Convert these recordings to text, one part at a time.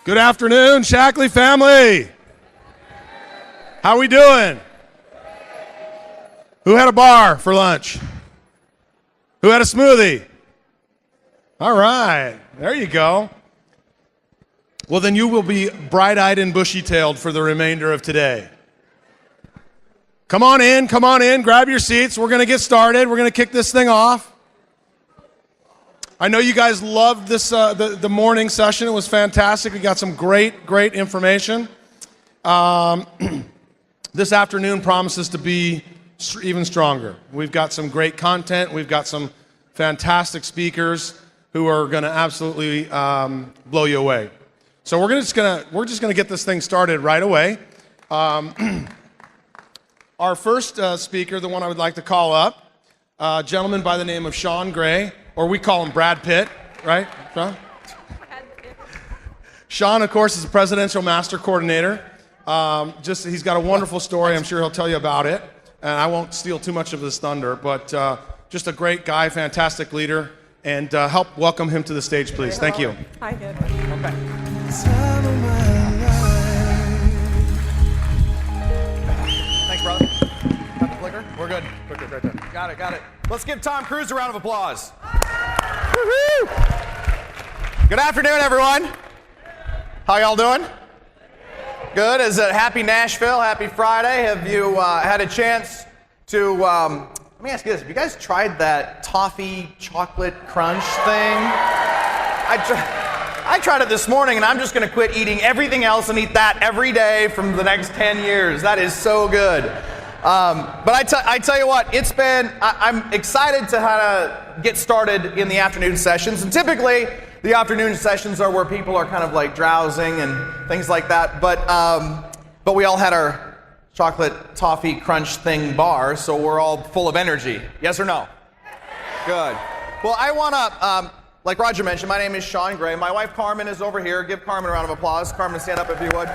Good afternoon, Shackley family. How we doing? Who had a bar for lunch? Who had a smoothie? All right, there you go. Well, then you will be bright-eyed and bushy-tailed for the remainder of today. Come on in, grab your seats. We're going to get started. We're going to kick this thing off. I know you guys loved this the morning session. It was fantastic. We got some great information. This afternoon promises to be even stronger. We've got some great content. We've got some fantastic speakers who are going to absolutely blow you away. So we're just gonna get this thing started right away. Our first speaker, the one I would like to call up, a gentleman by the name of Sean Gray, or we call him Brad Pitt, right, Sean? Sean, of course, is a presidential master coordinator. He's got a wonderful story. I'm sure he'll tell you about it, and I won't steal too much of his thunder. But just a great guy, fantastic leader, and help welcome him to the stage, please. Thank you. Hi, good. Okay. Thanks, brother. Got the clicker? We're good. Clicker right there. Got it. Let's give Tom Cruise a round of applause. Woo-hoo! Good afternoon, everyone. How y'all doing? Good. Is it happy Nashville? Happy Friday. Have you had a chance to, let me ask you this. Have you guys tried that toffee chocolate crunch thing? I tried it this morning, and I'm just going to quit eating everything else and eat that every day from the next 10 years. That is so good. But I tell you what, I'm excited to kind of get started in the afternoon sessions. And typically, the afternoon sessions are where people are kind of like drowsing and things like that. But we all had our chocolate toffee crunch thing bar, so we're all full of energy. Yes or no? Good. Well, I want to, like Roger mentioned, my name is Sean Gray. My wife Carmen is over here. Give Carmen a round of applause. Carmen, stand up if you would.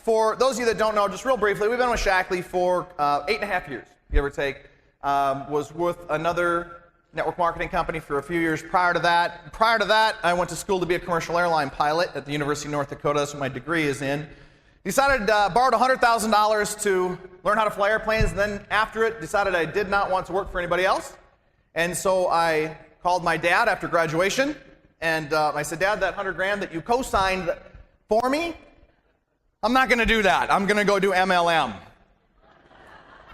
For those of you that don't know, just real briefly, we've been with Shackley for 8.5 years, give or take. Was with another network marketing company for a few years prior to that. Prior to that, I went to school to be a commercial airline pilot at the University of North Dakota. That's what my degree is in. Decided, borrowed $100,000 to learn how to fly airplanes, and then after it, decided I did not want to work for anybody else. And so I called my dad after graduation, and I said, Dad, that $100,000 that you co-signed for me, I'm not going to do that. I'm going to go do MLM.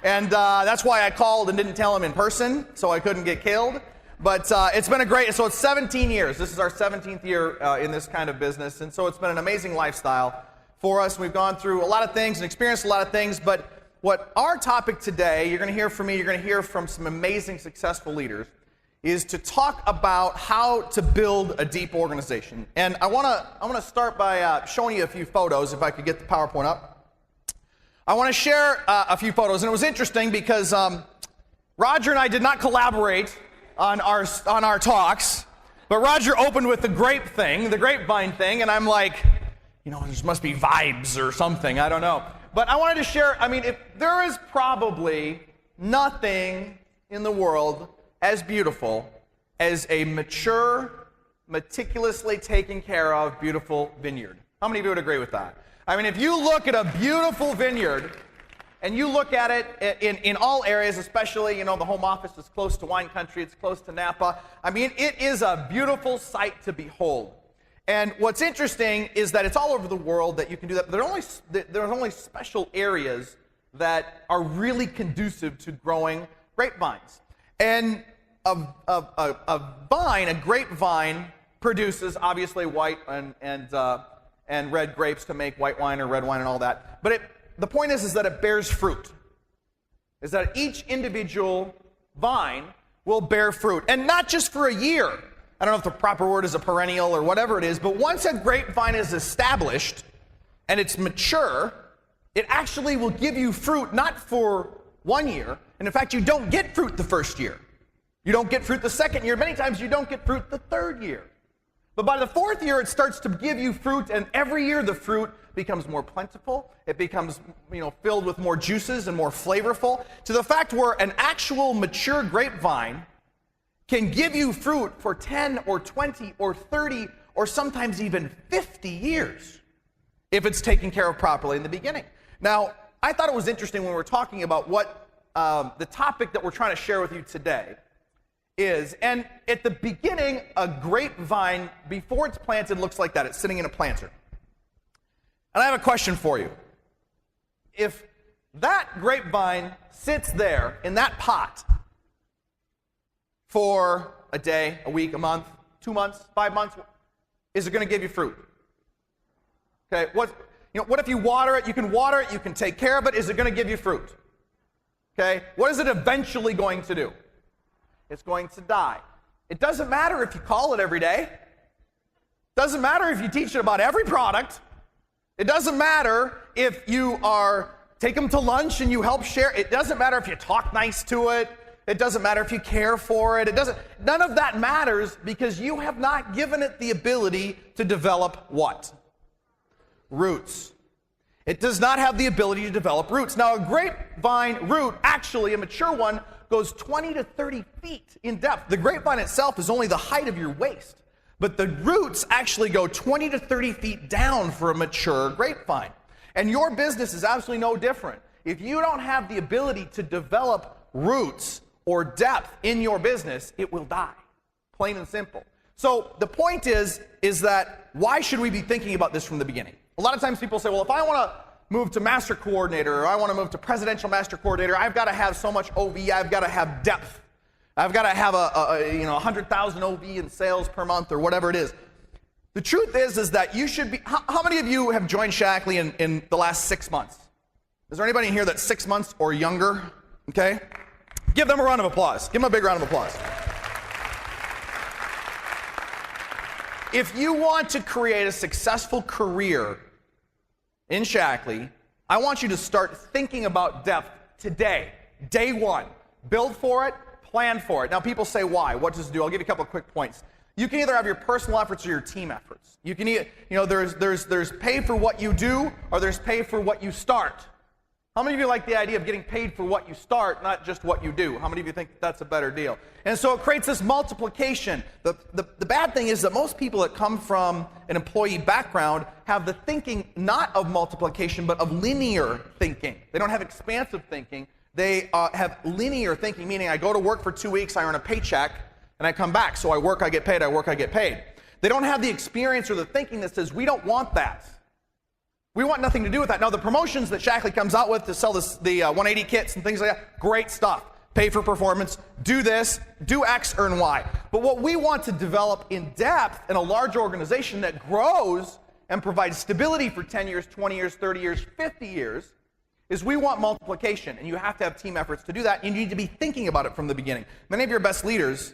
And that's why I called and didn't tell him in person, so I couldn't get killed. But it's been so it's 17 years. This is our 17th year in this kind of business, and so it's been an amazing lifestyle for us. We've gone through a lot of things and experienced a lot of things, but what our topic today, you're going to hear from me, you're going to hear from some amazing successful leaders, is to talk about how to build a deep organization. And I want to start by showing you a few photos, if I could get the PowerPoint up. I want to share a few photos, and it was interesting because Roger and I did not collaborate on our talks, but Roger opened with the grapevine thing, and I'm like, there must be vibes or something, I don't know. But I wanted to share, if there is probably nothing in the world as beautiful as a mature, meticulously taken care of, beautiful vineyard. How many of you would agree with that? If you look at a beautiful vineyard, and you look at it in all areas, especially, the home office is close to wine country, it's close to Napa. It is a beautiful sight to behold. And what's interesting is that it's all over the world that you can do that. But there are only special areas that are really conducive to growing grapevines. And a grapevine produces obviously white and red grapes to make white wine or red wine and all that. But the point is that it bears fruit. Is that each individual vine will bear fruit, and not just for a year. I don't know if the proper word is a perennial or whatever it is, but once a grapevine is established and it's mature, it actually will give you fruit not for 1 year, and in fact, you don't get fruit the first year. You don't get fruit the second year. Many times you don't get fruit the third year. But by the fourth year, it starts to give you fruit, and every year the fruit becomes more plentiful. It becomes, filled with more juices and more flavorful, to the fact where an actual mature grapevine can give you fruit for 10 or 20 or 30 or sometimes even 50 years if it's taken care of properly in the beginning. Now, I thought it was interesting when we were talking about what the topic that we're trying to share with you today is, and at the beginning, a grapevine, before it's planted, looks like that. It's sitting in a planter. And I have a question for you. If that grapevine sits there in that pot for a day, a week, a month, 2 months, 5 months, is it going to give you fruit? Okay, what if you water it? You can water it, you can take care of it. Is it going to give you fruit? Okay, what is it eventually going to do? It's going to die. It doesn't matter if you call it every day. It doesn't matter if you teach it about every product. It doesn't matter if you take them to lunch and you help share. It doesn't matter if you talk nice to it. It doesn't matter if you care for it. None of that matters because you have not given it the ability to develop what? Roots. It does not have the ability to develop roots. Now, a grapevine root, actually a mature one, goes 20 to 30 feet in depth. The grapevine itself is only the height of your waist, but the roots actually go 20 to 30 feet down for a mature grapevine. And your business is absolutely no different. If you don't have the ability to develop roots or depth in your business, it will die. Plain and simple. So the point is that why should we be thinking about this from the beginning? A lot of times people say, well, if I want to move to master coordinator or I want to move to presidential master coordinator, I've got to have so much OV, I've got to have depth. I've got to have a 100,000 OV in sales per month or whatever it is. The truth is that you should be, how many of you have joined Shaklee in the last 6 months? Is there anybody in here that's 6 months or younger? Okay. Give them a round of applause. Give them a big round of applause. If you want to create a successful career in Shaklee, I want you to start thinking about depth today, day one. Build for it, plan for it. Now, people say, why? What does it do? I'll give you a couple of quick points. You can either have your personal efforts or your team efforts. You can there's pay for what you do or there's pay for what you start. How many of you like the idea of getting paid for what you start, not just what you do? How many of you think that's a better deal? And so it creates this multiplication. The bad thing is that most people that come from an employee background have the thinking not of multiplication, but of linear thinking. They don't have expansive thinking. They have linear thinking, meaning I go to work for 2 weeks, I earn a paycheck, and I come back. So I work, I get paid, I work, I get paid. They don't have the experience or the thinking that says, we don't want that. We want nothing to do with that. Now, the promotions that Shaklee comes out with to sell the 180 kits and things like that, great stuff. Pay for performance, do this, do X, earn Y. But what we want to develop in depth in a large organization that grows and provides stability for 10 years, 20 years, 30 years, 50 years, is we want multiplication. And you have to have team efforts to do that. You need to be thinking about it from the beginning. Many of your best leaders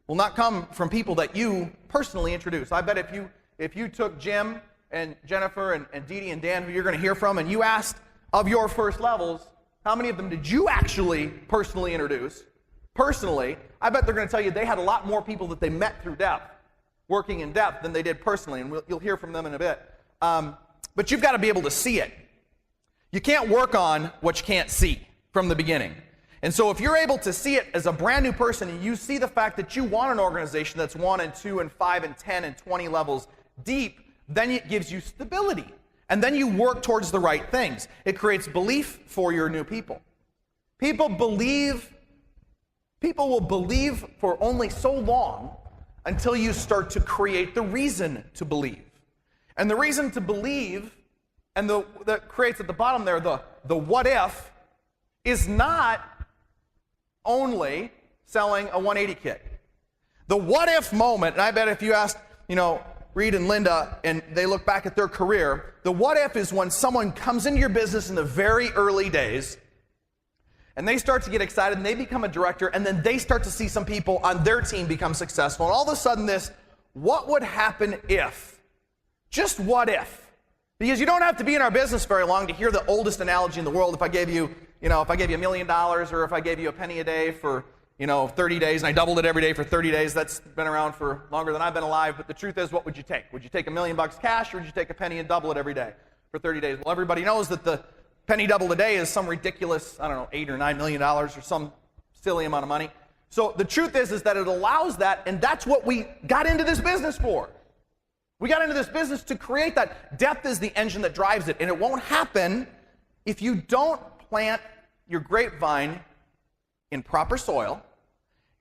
will not come from people that you personally introduce. I bet if you took Jim and Jennifer and Dee Dee and Dan, who you're going to hear from, and you asked of your first levels, how many of them did you actually personally introduce? Personally, I bet they're going to tell you they had a lot more people that they met through depth, working in depth, than they did personally, and you'll hear from them in a bit. But you've got to be able to see it. You can't work on what you can't see from the beginning. And so if you're able to see it as a brand new person, and you see the fact that you want an organization that's 1 and 2 and 5 and 10 and 20 levels deep, then it gives you stability. And then you work towards the right things. It creates belief for your new people. People will believe for only so long until you start to create the reason to believe. And the reason to believe, and that creates at the bottom there, the what if, is not only selling a 180 kit. The what if moment, and I bet if you asked, Reed and Linda, and they look back at their career, the what if is when someone comes into your business in the very early days, and they start to get excited, and they become a director, and then they start to see some people on their team become successful, and all of a sudden this, what would happen if? Just what if? Because you don't have to be in our business very long to hear the oldest analogy in the world. If I gave you, $1 million, or if I gave you a penny a day for 30 days, and I doubled it every day for 30 days. That's been around for longer than I've been alive. But the truth is, what would you take? Would you take $1 million cash, or would you take a penny and double it every day for 30 days? Well, everybody knows that the penny double a day is some ridiculous, $8 or $9 million or some silly amount of money. So the truth is that it allows that, and that's what we got into this business for. We got into this business to create that. Depth is the engine that drives it, and it won't happen if you don't plant your grapevine in proper soil,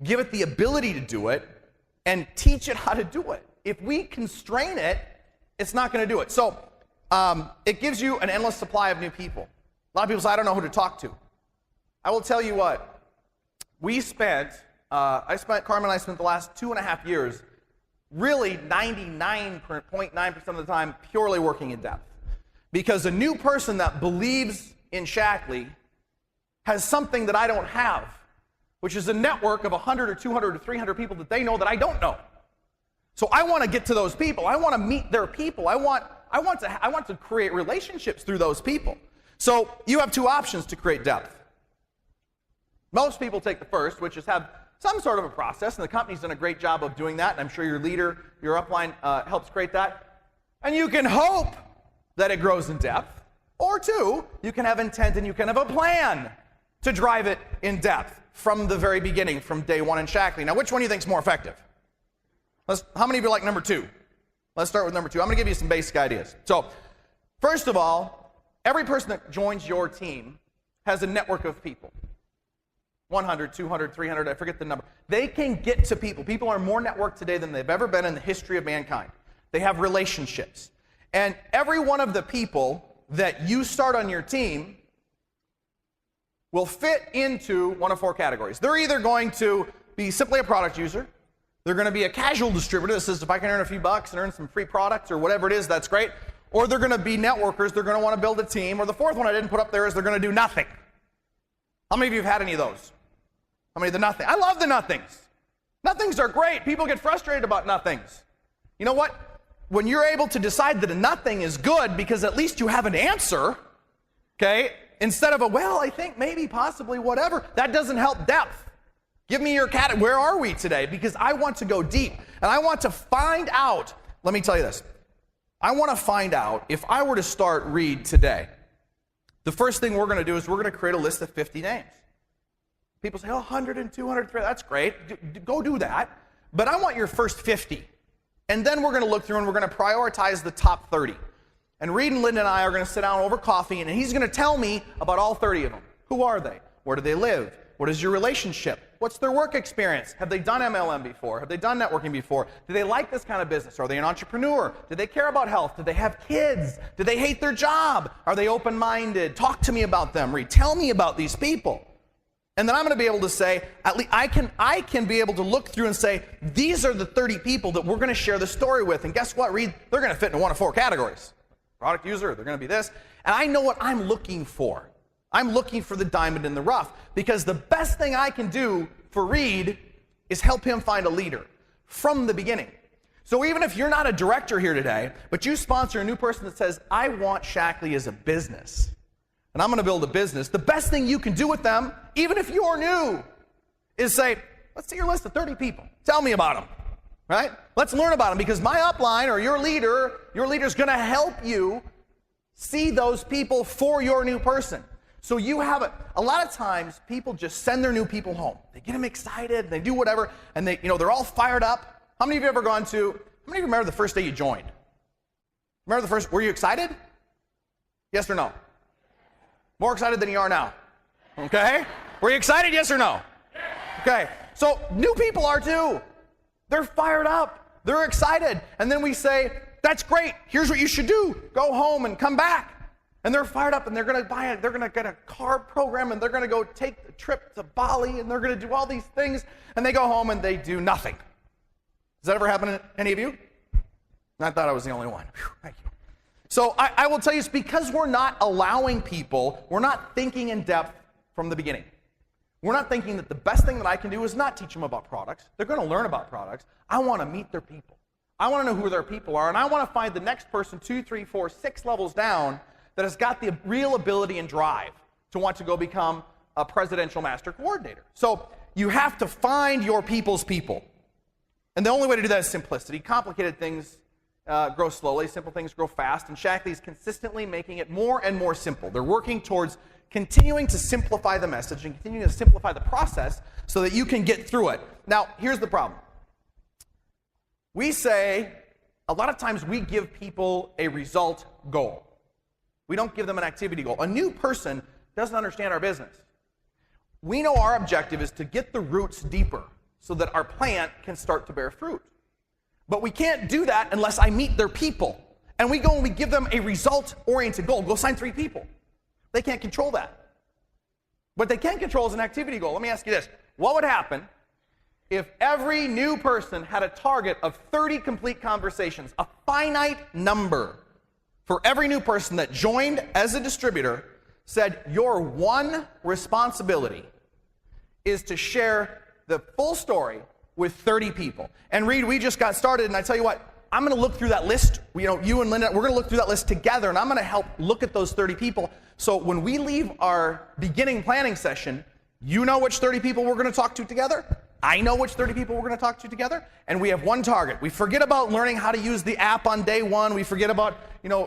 give it the ability to do it, and teach it how to do it. If we constrain it, it's not going to do it. So it gives you an endless supply of new people. A lot of people say, I don't know who to talk to. I will tell you what. Carmen and I spent the last 2.5 years really 99.9% of the time purely working in depth. Because a new person that believes in Shaklee has something that I don't have, which is a network of 100 or 200 or 300 people that they know that I don't know. So I want to get to those people. I want to meet their people. I want to create relationships through those people. So you have two options to create depth. Most people take the first, which is have some sort of a process, and the company's done a great job of doing that, and I'm sure your leader, your upline, helps create that. And you can hope that it grows in depth, or two, you can have intent and you can have a plan to drive it in depth from the very beginning, from day one in Shaklee. Now, which one do you think is more effective? How many of you like number two? Let's start with number two. I'm going to give you some basic ideas. So, first of all, every person that joins your team has a network of people. 100, 200, 300, I forget the number. They can get to people. People are more networked today than they've ever been in the history of mankind. They have relationships. And every one of the people that you start on your team will fit into one of four categories. They're either going to be simply a product user, they're going to be a casual distributor that says, if I can earn a few bucks and earn some free products or whatever it is, that's great. Or they're going to be networkers, they're going to want to build a team. Or the fourth one I didn't put up there is they're going to do nothing. How many of you have had any of those? How many of the nothing? I love the nothings. Nothings are great. People get frustrated about nothings. You know what? When you're able to decide that a nothing is good because at least you have an answer, okay, instead of a, well, I think, maybe, possibly, whatever, that doesn't help depth. Give me your category. Where are we today? Because I want to go deep. And I want to find out, let me tell you this. I want to find out if I were to start Read today, the first thing we're going to do is we're going to create a list of 50 names. People say, 100 and 200, that's great. Go do that. But I want your first 50. And then we're going to look through and we're going to prioritize the top 30. And Reed and Linda and I are going to sit down over coffee, and he's going to tell me about all 30 of them. Who are they? Where do they live? What is your relationship? What's their work experience? Have they done MLM before? Have they done networking before? Do they like this kind of business? Are they an entrepreneur? Do they care about health? Do they have kids? Do they hate their job? Are they open-minded? Talk to me about them. Reed, tell me about these people. And then I'm going to be able to say, at least I can be able to look through and say, these are the 30 people that we're going to share the story with. And guess what, Reed? They're going to fit into one of four categories. Product user, they're going to be this. And I know what I'm looking for. I'm looking for the diamond in the rough, because the best thing I can do for Reed is help him find a leader from the beginning. So even if you're not a director here today, but you sponsor a new person that says, I want Shaklee as a business, and I'm going to build a business, the best thing you can do with them, even if you're new, is say, let's see your list of 30 people. Tell me about them, right? Let's learn about them, because my upline or your leader's going to help you see those people for your new person. So you have a lot of times people just send their new people home. They get them excited, they do whatever, and they're all fired up. How many of you have ever how many of you remember the first day you joined? Were you excited? Yes or no? More excited than you are now. Okay? Were you excited, yes or no? Okay. So new people are too. They're fired up. They're excited. And then we say, that's great. Here's what you should do. Go home and come back. And they're fired up, and they're going to get a car program, and they're going to go take a trip to Bali, and they're going to do all these things, and they go home and they do nothing. Does that ever happen to any of you? I thought I was the only one. Whew, thank you. So I will tell you, it's because we're not allowing people, we're not thinking in depth from the beginning. We're not thinking that the best thing that I can do is not teach them about products. They're going to learn about products. I want to meet their people. I want to know who their people are, and I want to find the next person 2, 3, 4, 6 levels down that has got the real ability and drive to want to go become a presidential master coordinator. So you have to find your people's people. And the only way to do that is simplicity. Complicated things grow slowly, simple things grow fast, and Shaklee is consistently making it more and more simple. They're working towards continuing to simplify the message and continuing to simplify the process so that you can get through it. Now, here's the problem. We say, a lot of times we give people a result goal. We don't give them an activity goal. A new person doesn't understand our business. We know our objective is to get the roots deeper so that our plant can start to bear fruit. But we can't do that unless I meet their people. And we go and we give them a result-oriented goal. Go sign 3 people. They can't control that. What they can control is an activity goal. Let me ask you this. What would happen if every new person had a target of 30 complete conversations, a finite number for every new person that joined as a distributor, said your one responsibility is to share the full story with 30 people. And Reed, we just got started, and I tell you what, I'm going to look through that list. You and Linda, we're going to look through that list together, and I'm going to help look at those 30 people. So when we leave our beginning planning session, you know which 30 people we're going to talk to together. I know which 30 people we're going to talk to together, and we have one target. We forget about learning how to use the app on day one. We forget about,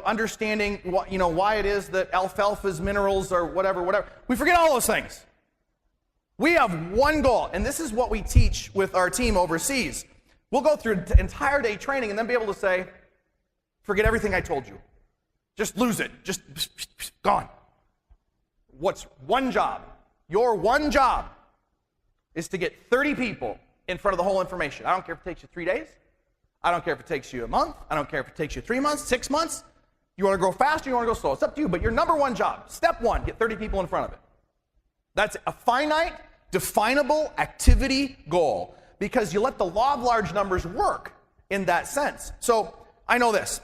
understanding what, why it is that alfalfa's minerals or whatever. We forget all those things. We have one goal, and this is what we teach with our team overseas. We'll go through an entire day training and then be able to say, forget everything I told you. Just lose it. Just gone. What's one job? Your one job is to get 30 people in front of the whole information. I don't care if it takes you 3 days. I don't care if it takes you a month. I don't care if it takes you 3 months, 6 months. You want to grow faster, you want to go slow. It's up to you, but your number one job, step one, get 30 people in front of it. That's a finite, definable activity goal because you let the law of large numbers work in that sense. So I know this.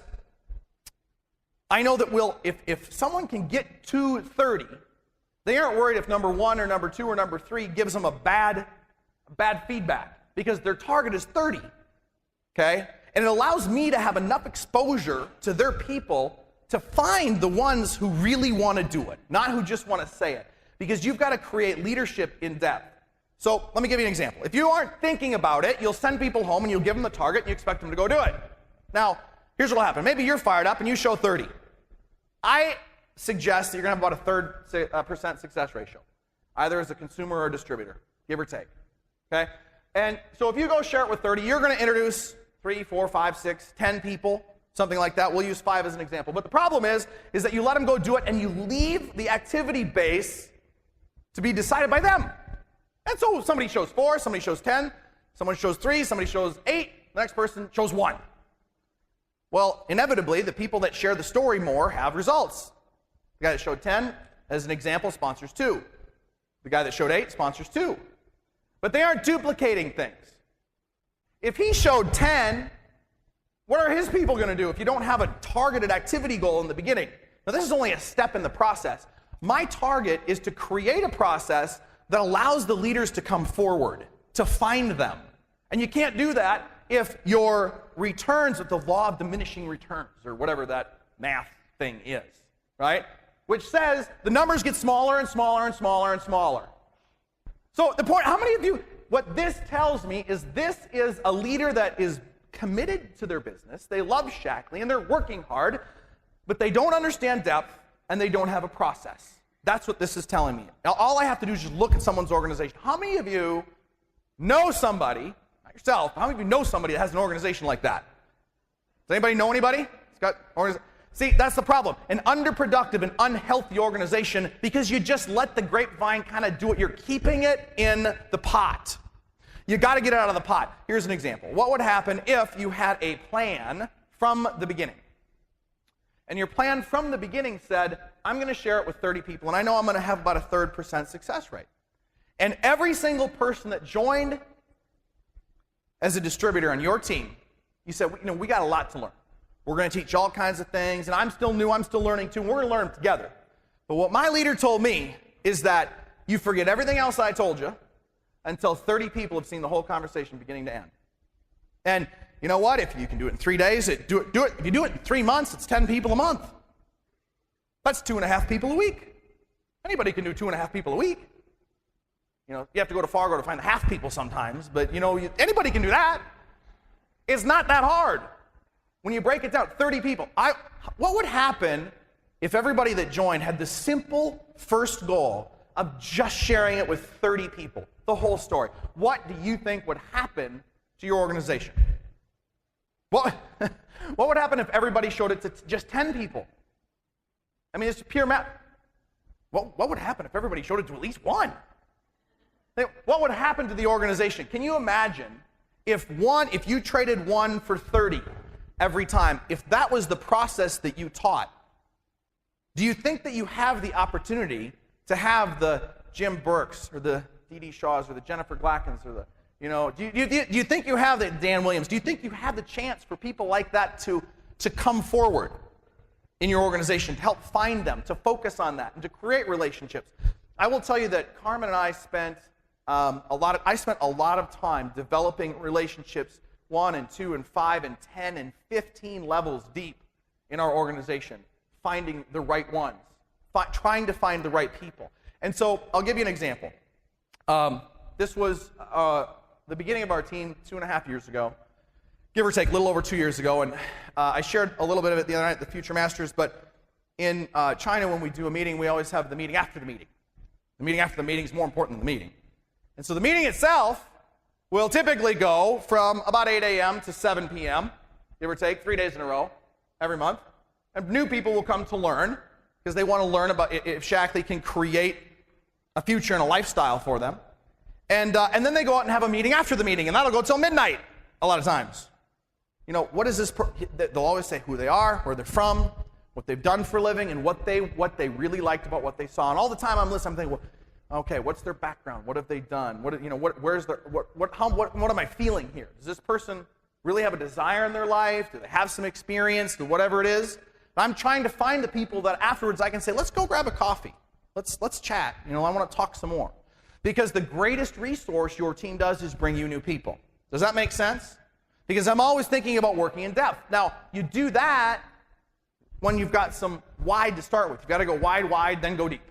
I know that if someone can get to 30, they aren't worried if number 1 or number 2 or number 3 gives them a bad feedback because their target is 30, okay? And it allows me to have enough exposure to their people to find the ones who really want to do it, not who just want to say it, because you've got to create leadership in depth. So let me give you an example. If you aren't thinking about it, you'll send people home and you'll give them the target and you expect them to go do it. Now, here's what will happen. Maybe you're fired up and you show 30. I suggest that you're going to have about a 3% success ratio, either as a consumer or a distributor, give or take. Okay? And so if you go share it with 30, you're going to introduce 3, 4, 5, 6, 10 people, something like that. We'll use 5 as an example. But the problem is that you let them go do it and you leave the activity base to be decided by them. And so somebody shows 4, somebody shows 10, someone shows 3, somebody shows 8, the next person shows 1. Well, inevitably, the people that share the story more have results. The guy that showed 10, as an example, sponsors 2. The guy that showed 8 sponsors 2. But they aren't duplicating things. If he showed 10, what are his people going to do if you don't have a targeted activity goal in the beginning? Now, this is only a step in the process. My target is to create a process that allows the leaders to come forward, to find them. And you can't do that if your returns with the law of diminishing returns, or whatever that math thing is, right? Which says the numbers get smaller and smaller and smaller and smaller. So the point, how many of you, what this tells me is this is a leader that is committed to their business, they love Shaklee, and they're working hard, but they don't understand depth, and they don't have a process. That's what this is telling me. Now, all I have to do is just look at someone's organization. How many of you know somebody, not yourself, how many of you know somebody that has an organization like that? Does anybody know anybody? See, that's the problem. An underproductive and unhealthy organization because you just let the grapevine kind of do it. You're keeping it in the pot. You got to get it out of the pot. Here's an example. What would happen if you had a plan from the beginning? And your plan from the beginning said, I'm going to share it with 30 people, and I know I'm going to have about a 3% success rate. And every single person that joined as a distributor on your team, you said, we got a lot to learn. We're going to teach all kinds of things, and I'm still new, I'm still learning too, and we're going to learn them together. But what my leader told me is that you forget everything else I told you until 30 people have seen the whole conversation beginning to end. And you know what? If you can do it in 3 days, do it. If you do it in 3 months, it's 10 people a month. That's 2.5 people a week. Anybody can do 2.5 people a week. You have to go to Fargo to find the half people sometimes, but anybody can do that. It's not that hard. When you break it down, 30 people. What would happen if everybody that joined had the simple first goal of just sharing it with 30 people, the whole story, what do you think would happen to your organization? What would happen if everybody showed it to just 10 people? I mean, it's pure math. What would happen if everybody showed it to at least one? What would happen to the organization? Can you imagine if you traded 1 for 30 every time, if that was the process that you taught? Do you think that you have the opportunity to have the Jim Burks or the D.D. Shaws or the Jennifer Glackens or the, do you think you have the Dan Williams? Do you think you have the chance for people like that to come forward in your organization, to help find them, to focus on that, and to create relationships? I will tell you that Carmen and I spent a lot of time developing relationships 1 and 2 and 5 and 10 and 15 levels deep in our organization, finding the right ones, trying to find the right people. And so I'll give you an example. This was the beginning of our team 2.5 years ago, give or take, a little over 2 years ago. And I shared a little bit of it the other night at the Future Masters, but in China, when we do a meeting, we always have the meeting after the meeting. The meeting after the meeting is more important than the meeting. And so the meeting itself will typically go from about 8 a.m. to 7 p.m., give or take, 3 days in a row, every month. And new people will come to learn, because they want to learn about if Shaklee can create a future and a lifestyle for them. And then they go out and have a meeting after the meeting, and that'll go till midnight a lot of times. What is this? They'll always say who they are, where they're from, what they've done for a living, and what they really liked about what they saw. And all the time I'm listening, I'm thinking, well, okay, what's their background? What have they done? What am I feeling here? Does this person really have a desire in their life? Do they have some experience? Whatever it is. I'm trying to find the people that afterwards I can say, let's go grab a coffee. Let's chat. I want to talk some more. Because the greatest resource your team does is bring you new people. Does that make sense? Because I'm always thinking about working in depth. Now, you do that when you've got some wide to start with. You've got to go wide, then go deep.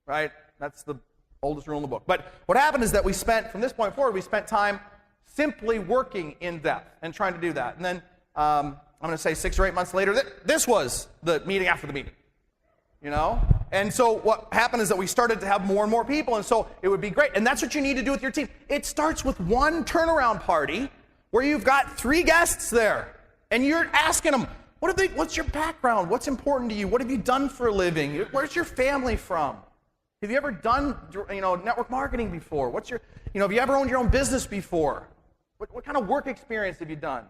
Right? That's the oldest rule in the book. But what happened is that from this point forward, we spent time simply working in depth and trying to do that. And then I'm going to say 6 or 8 months later, this was the meeting after the meeting. And so what happened is that we started to have more and more people, and so it would be great. And that's what you need to do with your team. It starts with one turnaround party where you've got 3 guests there, and you're asking them, what's your background? What's important to you? What have you done for a living? Where's your family from? Have you ever done network marketing before? Have you ever owned your own business before? What kind of work experience have you done?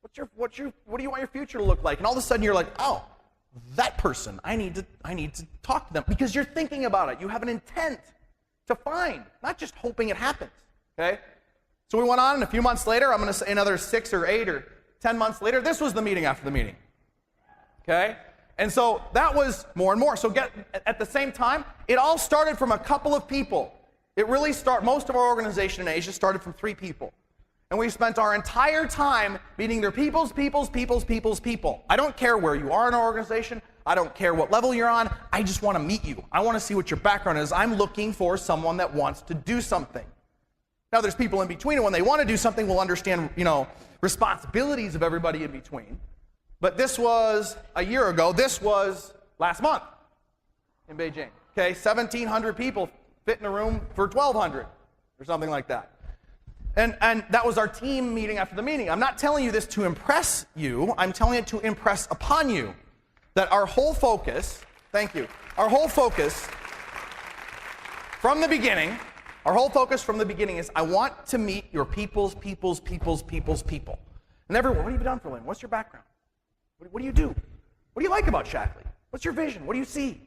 What do you want your future to look like? And all of a sudden you're like, oh, that person, I need to talk to them, because you're thinking about it. You have an intent to find, not just hoping it happens. Okay? So we went on, and a few months later, I'm going to say another 6 or 8 or 10 months later, this was the meeting after the meeting. Okay? And so that was more and more. So at the same time, it all started from a couple of people. Most of our organization in Asia started from 3 people. And we spent our entire time meeting their people. I don't care where you are in our organization. I don't care what level you're on. I just want to meet you. I want to see what your background is. I'm looking for someone that wants to do something. Now, there's people in between, and when they want to do something, we'll understand, responsibilities of everybody in between. But this was a year ago. This was last month in Beijing. Okay, 1,700 people fit in a room for 1,200 or something like that. And that was our team meeting after the meeting. I'm not telling you this to impress you. I'm telling it to impress upon you that our whole focus, from the beginning is I want to meet your people's people. And everyone, what have you done for a living? What's your background? What do you do? What do you like about Shaklee? What's your vision? What do you see?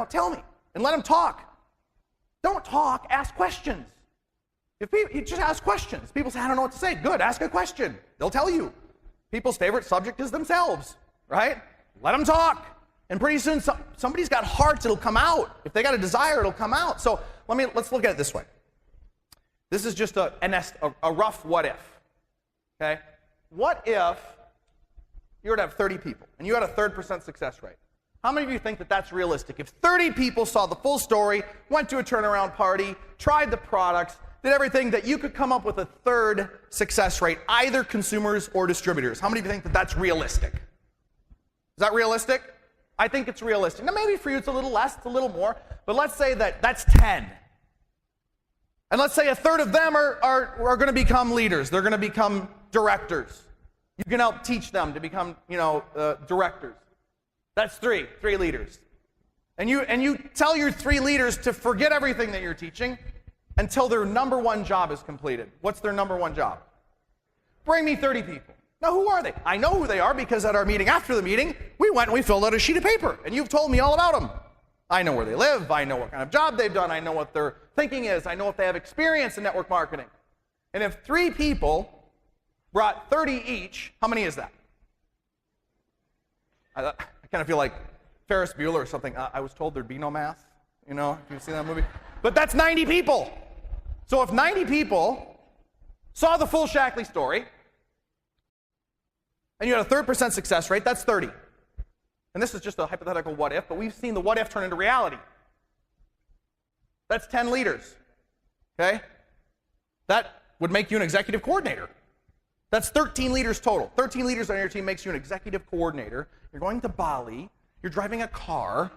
Tell me. And let them talk. Don't talk, ask questions. You just ask questions. People say, I don't know what to say. Good, ask a question. They'll tell you. People's favorite subject is themselves, right? Let them talk. And pretty soon, somebody's got hearts, it'll come out. If they got a desire, it'll come out. So let's look at it this way. This is just a rough what if. Okay? What if you were to have 30 people, and you had a 3% success rate? How many of you think that that's realistic? If 30 people saw the full story, went to a turnaround party, tried the products, did everything, that you could come up with a 3rd success rate, either consumers or distributors? How many of you think that that's realistic? Is that realistic? I think it's realistic. Now, maybe for you it's a little less, it's a little more, but let's say that that's 10. And let's say a third of them are going to become leaders. They're going to become directors. You can help teach them to become, directors. That's three leaders. And you tell your 3 leaders to forget everything that you're teaching until their number one job is completed. What's their number one job? Bring me 30 people. Now, who are they? I know who they are because at our meeting after the meeting, we went and we filled out a sheet of paper, and you've told me all about them. I know where they live. I know what kind of job they've done. I know what their thinking is. I know if they have experience in network marketing. And if 3 people brought 30 each, how many is that? I kind of feel like Ferris Bueller or something. I was told there'd be no math. You've seen that movie? But that's 90 people. So if 90 people saw the full Shaklee story, and you had a 3% success rate, that's 30. And this is just a hypothetical what if, but we've seen the what if turn into reality. That's 10 leaders. Okay? That would make you an executive coordinator. That's 13 leaders total. 13 leaders on your team makes you an executive coordinator. You're going to Bali. You're driving a car.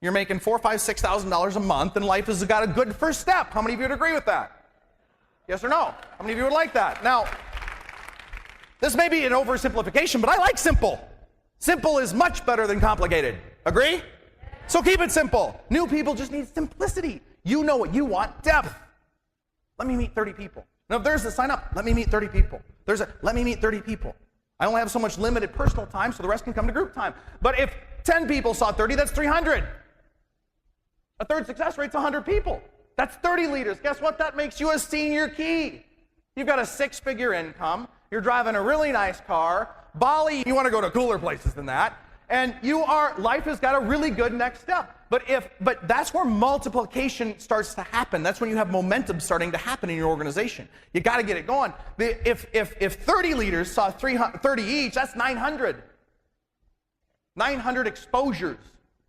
You're making $4,000, $5,000, $6,000 a month, and life has got a good first step. How many of you would agree with that? Yes or no? How many of you would like that? Now, this may be an oversimplification, but I like simple. Simple is much better than complicated. Agree? So keep it simple. New people just need simplicity. You know what you want, depth. Let me meet 30 people. Now, if there's a sign up, let me meet 30 people. Let me meet 30 people. I only have so much limited personal time, so the rest can come to group time. But if 10 people saw 30, that's 300. A third success rate's 100 people. That's 30 leaders. Guess what? That makes you a senior key. You've got a 6-figure income. You're driving a really nice car. Bali, you want to go to cooler places than that. And life has got a really good next step. But that's where multiplication starts to happen. That's when you have momentum starting to happen in your organization. You got to get it going. If 30 leaders saw 30 each, that's 900. 900 exposures.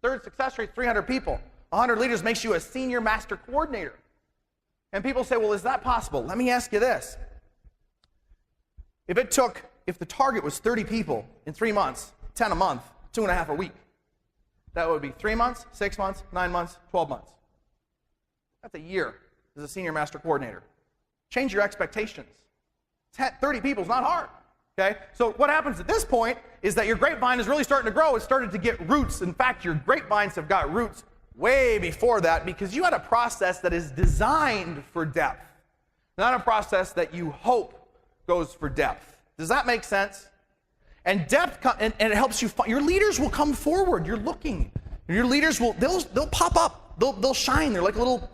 Third success rate, 300 people. 100 leaders makes you a senior master coordinator. And people say, well, is that possible? Let me ask you this. If the target was 30 people in 3 months, 10 a month, 2.5 a week, that would be 3 months, 6 months, 9 months, 12 months. That's a year as a senior master coordinator. Change your expectations. 30 people is not hard. Okay? So what happens at this point is that your grapevine is really starting to grow. It's started to get roots. In fact, your grapevines have got roots way before that because you had a process that is designed for depth, not a process that you hope goes for depth. Does that make sense? And depth, and it helps you. Your leaders will come forward. You're looking. Your leaders they'll pop up. They'll shine. They're like they'll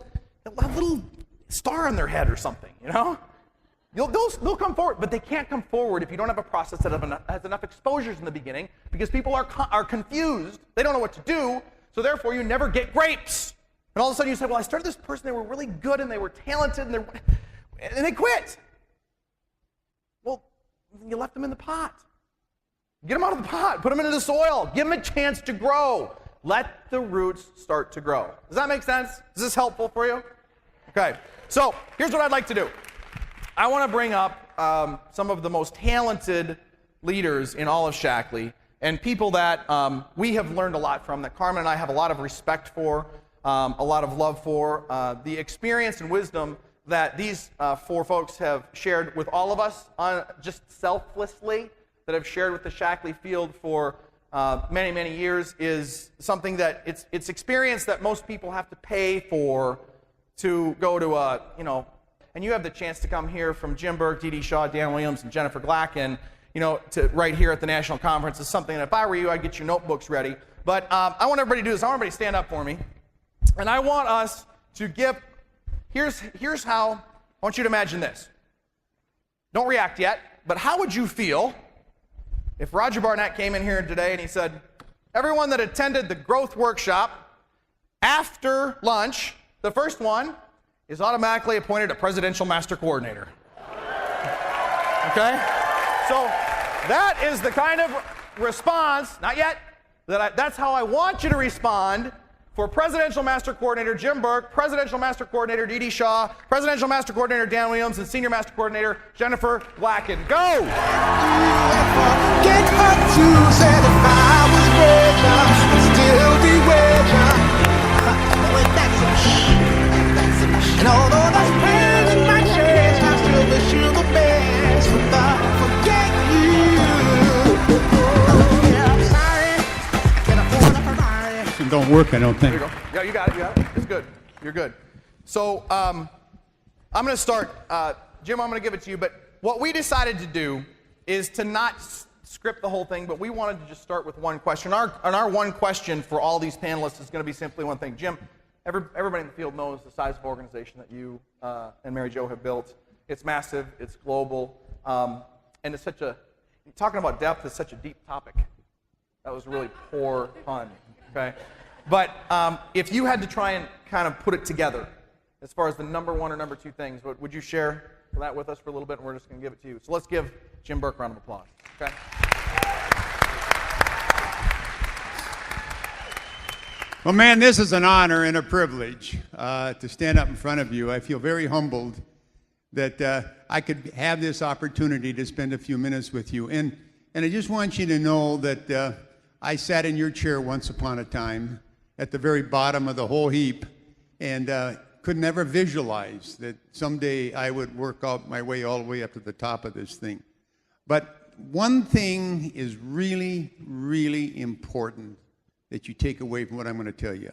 have a little star on their head or something. They'll come forward, but they can't come forward if you don't have a process that has enough exposures in the beginning, because people are confused. They don't know what to do, so therefore you never get grapes. And all of a sudden you say, well, I started this person, they were really good and they were talented and they quit. Well, you left them in the pot. Get them out of the pot. Put them into the soil. Give them a chance to grow. Let the roots start to grow. Does that make sense? Is this helpful for you? Okay. So here's what I'd like to do. I want to bring up some of the most talented leaders in all of Shaklee and people that we have learned a lot from, that Carmen and I have a lot of respect for, a lot of love for. The experience and wisdom that these 4 folks have shared with all of us just selflessly, that have shared with the Shaklee field for many, many years, is something that it's experience that most people have to pay for to go to and you have the chance to come here from Jim Burke, D.D. Shaw, Dan Williams, and Jennifer Glacken, to right here at the national conference is something that if I were you, I'd get your notebooks ready. But I want everybody to do this. I want everybody to stand up for me. And I want us to give, here's how, I want you to imagine this. Don't react yet, but how would you feel if Roger Barnett came in here today and he said, everyone that attended the growth workshop after lunch, the first one is automatically appointed a presidential master coordinator. Okay? So that is the kind of response, not yet, that's how I want you to respond for presidential master coordinator Jim Burke, presidential master coordinator D.D. Shaw, presidential master coordinator Dan Williams, and senior master coordinator Jennifer Glacken. Go! Get up to said if I was broke, don't work, I don't There think. you go. Yeah, you got it. You got it. It's good. You're good. So I'm going to start. Jim, I'm going to give it to you. But what we decided to do is to not script the whole thing, but we wanted to just start with one question. Our one question for all these panelists is going to be simply one thing. Jim, everybody in the field knows the size of organization that you and Mary Jo have built. It's massive. It's global. And it's such a, talking about depth is such a deep topic. That was a really poor pun, okay? But if you had to try and kind of put it together, as far as the number one or number two things, would you share that with us for a little bit, and we're just going to give it to you. So let's give Jim Burke a round of applause, okay? Well, man, this is an honor and a privilege to stand up in front of you. I feel very humbled that I could have this opportunity to spend a few minutes with you. And I just want you to know that I sat in your chair once upon a time at the very bottom of the whole heap and could never visualize that someday I would work out my way all the way up to the top of this thing. But one thing is really, really important that you take away from what I'm going to tell you.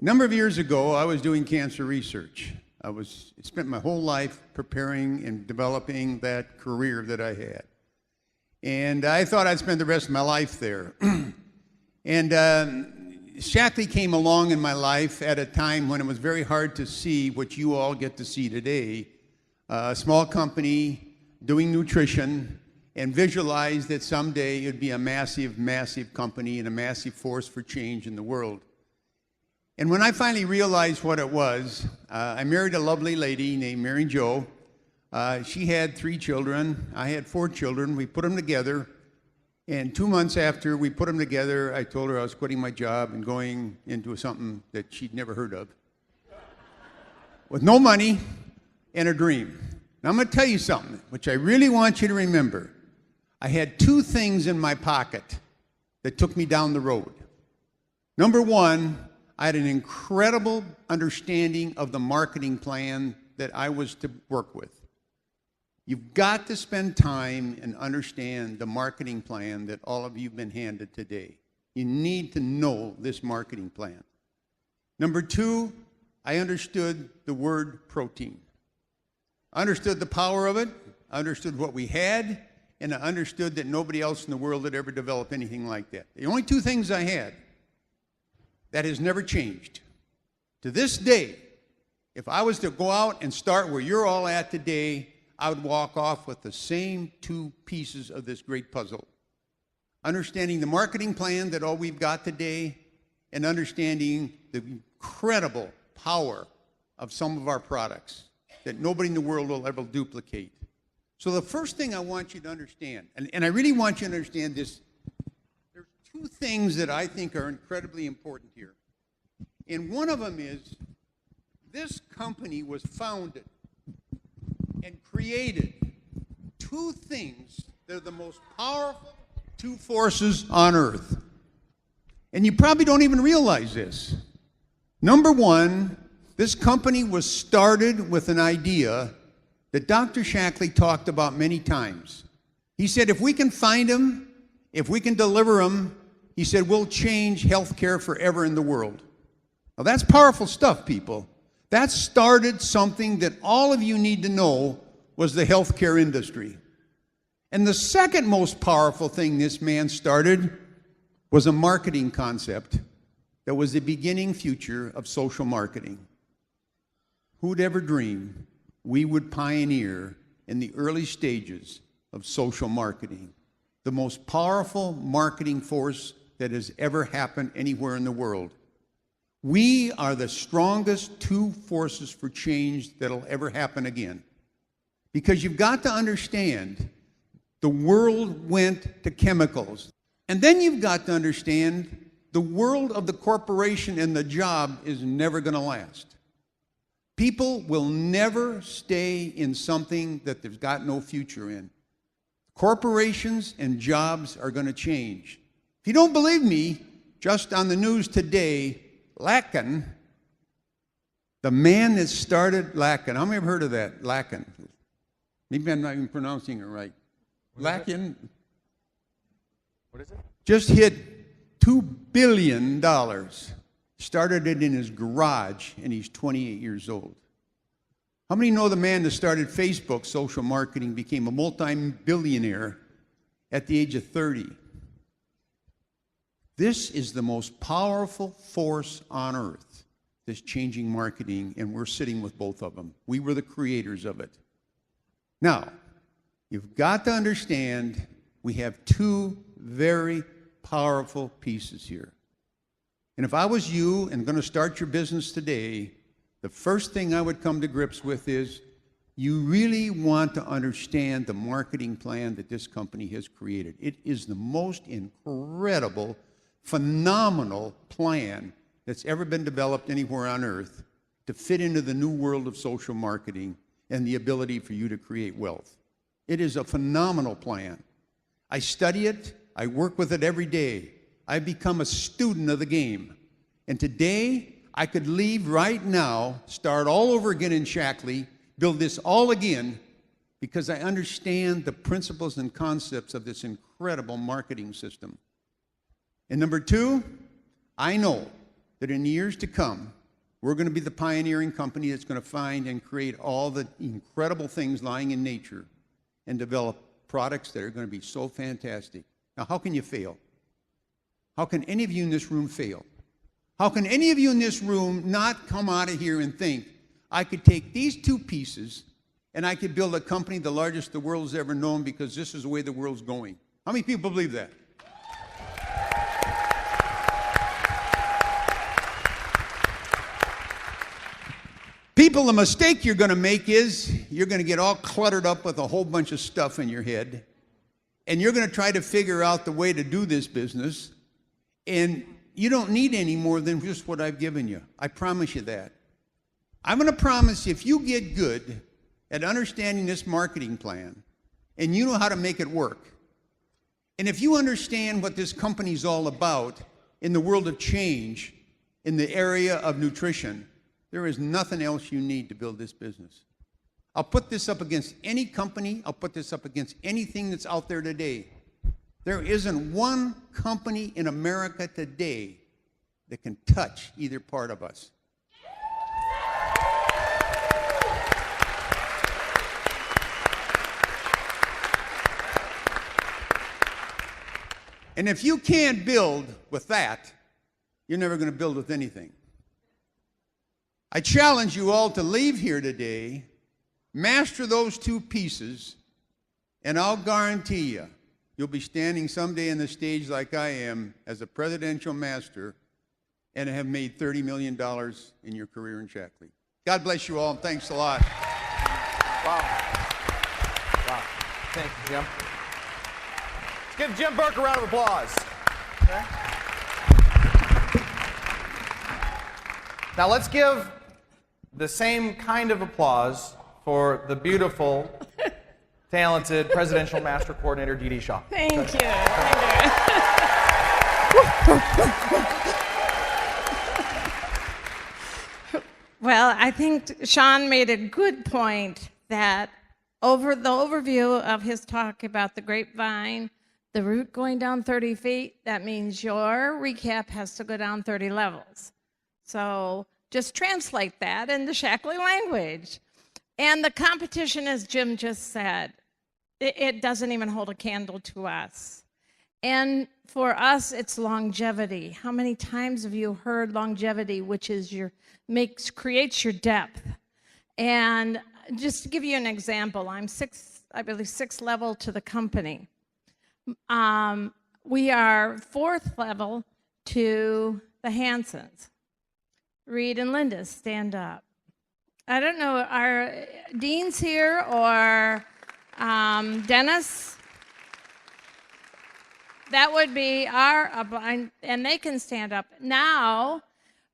A number of years ago, I was doing cancer research. I spent my whole life preparing and developing that career that I had. And I thought I'd spend the rest of my life there. And Shaklee came along in my life at a time when it was very hard to see what you all get to see today. A small company doing nutrition, and visualize that someday it would be a massive, massive company and a massive force for change in the world. And when I finally realized what it was, I married a lovely lady named Mary Jo. She had 3 children. I had 4 children. We put them together. And 2 months after we put them together, I told her I was quitting my job and going into something that she'd never heard of. With no money and a dream. Now I'm going to tell you something, which I really want you to remember. I had 2 things in my pocket that took me down the road. Number one, I had an incredible understanding of the marketing plan that I was to work with. You've got to spend time and understand the marketing plan that all of you have been handed today. You need to know this marketing plan. Number 2, I understood the word protein. I understood the power of it, I understood what we had, and I understood that nobody else in the world had ever developed anything like that. The only 2 things I had, that has never changed. To this day, if I was to go out and start where you're all at today, I would walk off with the same 2 pieces of this great puzzle. Understanding the marketing plan that all we've got today, and understanding the incredible power of some of our products that nobody in the world will ever duplicate. So the first thing I want you to understand, and I really want you to understand this, there's 2 things that I think are incredibly important here. And one of them is, this company was founded and created 2 things that are the most powerful 2 forces on earth. And you probably don't even realize this. Number 1, this company was started with an idea that Dr. Shaklee talked about many times. He said, if we can find them, if we can deliver them, he said, we'll change healthcare forever in the world. Now that's powerful stuff, people. That started something that all of you need to know was the healthcare industry. And the second most powerful thing this man started was a marketing concept that was the beginning future of social marketing. Who'd ever dream we would pioneer in the early stages of social marketing, the most powerful marketing force that has ever happened anywhere in the world? We are the strongest 2 forces for change that'll ever happen again. Because you've got to understand, the world went to chemicals. And then you've got to understand, the world of the corporation and the job is never going to last. People will never stay in something that they've got no future in. Corporations and jobs are going to change. If you don't believe me, just on the news today, Lacken, the man that started Lacken, how many have heard of that, Lacken? Maybe I'm not even pronouncing it right. Lacken. What is it? Just hit $2 billion. Started it in his garage, and he's 28 years old. How many know the man that started Facebook social marketing became a multi-billionaire at the age of 30? This is the most powerful force on earth that's changing marketing, and we're sitting with both of them. We were the creators of it. Now, you've got to understand we have two very powerful pieces here. And if I was you and going to start your business today, the first thing I would come to grips with is you really want to understand the marketing plan that this company has created. It is the most incredible, phenomenal plan that's ever been developed anywhere on earth to fit into the new world of social marketing and the ability for you to create wealth. It is a phenomenal plan. I study it. I work with it every day. I've become a student of the game. And today, I could leave right now, start all over again in Shaklee, build this all again, because I understand the principles and concepts of this incredible marketing system. And number two, I know that in the years to come, we're going to be the pioneering company that's going to find and create all the incredible things lying in nature and develop products that are going to be so fantastic. Now, how can you fail? How can any of you in this room fail? How can any of you in this room not come out of here and think, I could take these two pieces and I could build a company the largest the world's ever known because this is the way the world's going? How many people believe that? People, the mistake you're going to make is you're going to get all cluttered up with a whole bunch of stuff in your head, and you're going to try to figure out the way to do this business, and you don't need any more than just what I've given you. I promise you that. I'm going to promise you, if you get good at understanding this marketing plan, and you know how to make it work, and if you understand what this company's all about in the world of change, in the area of nutrition, there is nothing else you need to build this business. I'll put this up against any company. I'll put this up against anything that's out there today. There isn't one company in America today that can touch either part of us. And if you can't build with that, you're never going to build with anything. I challenge you all to leave here today, master those two pieces, and I'll guarantee you, you'll be standing someday on the stage like I am as a presidential master and have made $30 million in your career in Shaklee. God bless you all, and thanks a lot. Wow. Wow. Thank you, Jim. Let's give Jim Burke a round of applause. Okay. Now let's give the same kind of applause for the beautiful, talented presidential master coordinator, Dee Dee Shaw. Thank you. Thank you. Well, I think Sean made a good point that over the overview of his talk about the grapevine, the route going down 30 feet, that means your recap has to go down 30 levels. So just translate that into Shaklee language. And the competition, as Jim just said, it doesn't even hold a candle to us. And for us, it's longevity. How many times have you heard longevity, which is creates your depth? And just to give you an example, I'm I believe sixth level to the company. We are fourth level to the Hansons. Reed and Linda, stand up. I don't know, are Dean's here or Dennis? That would be and they can stand up. Now,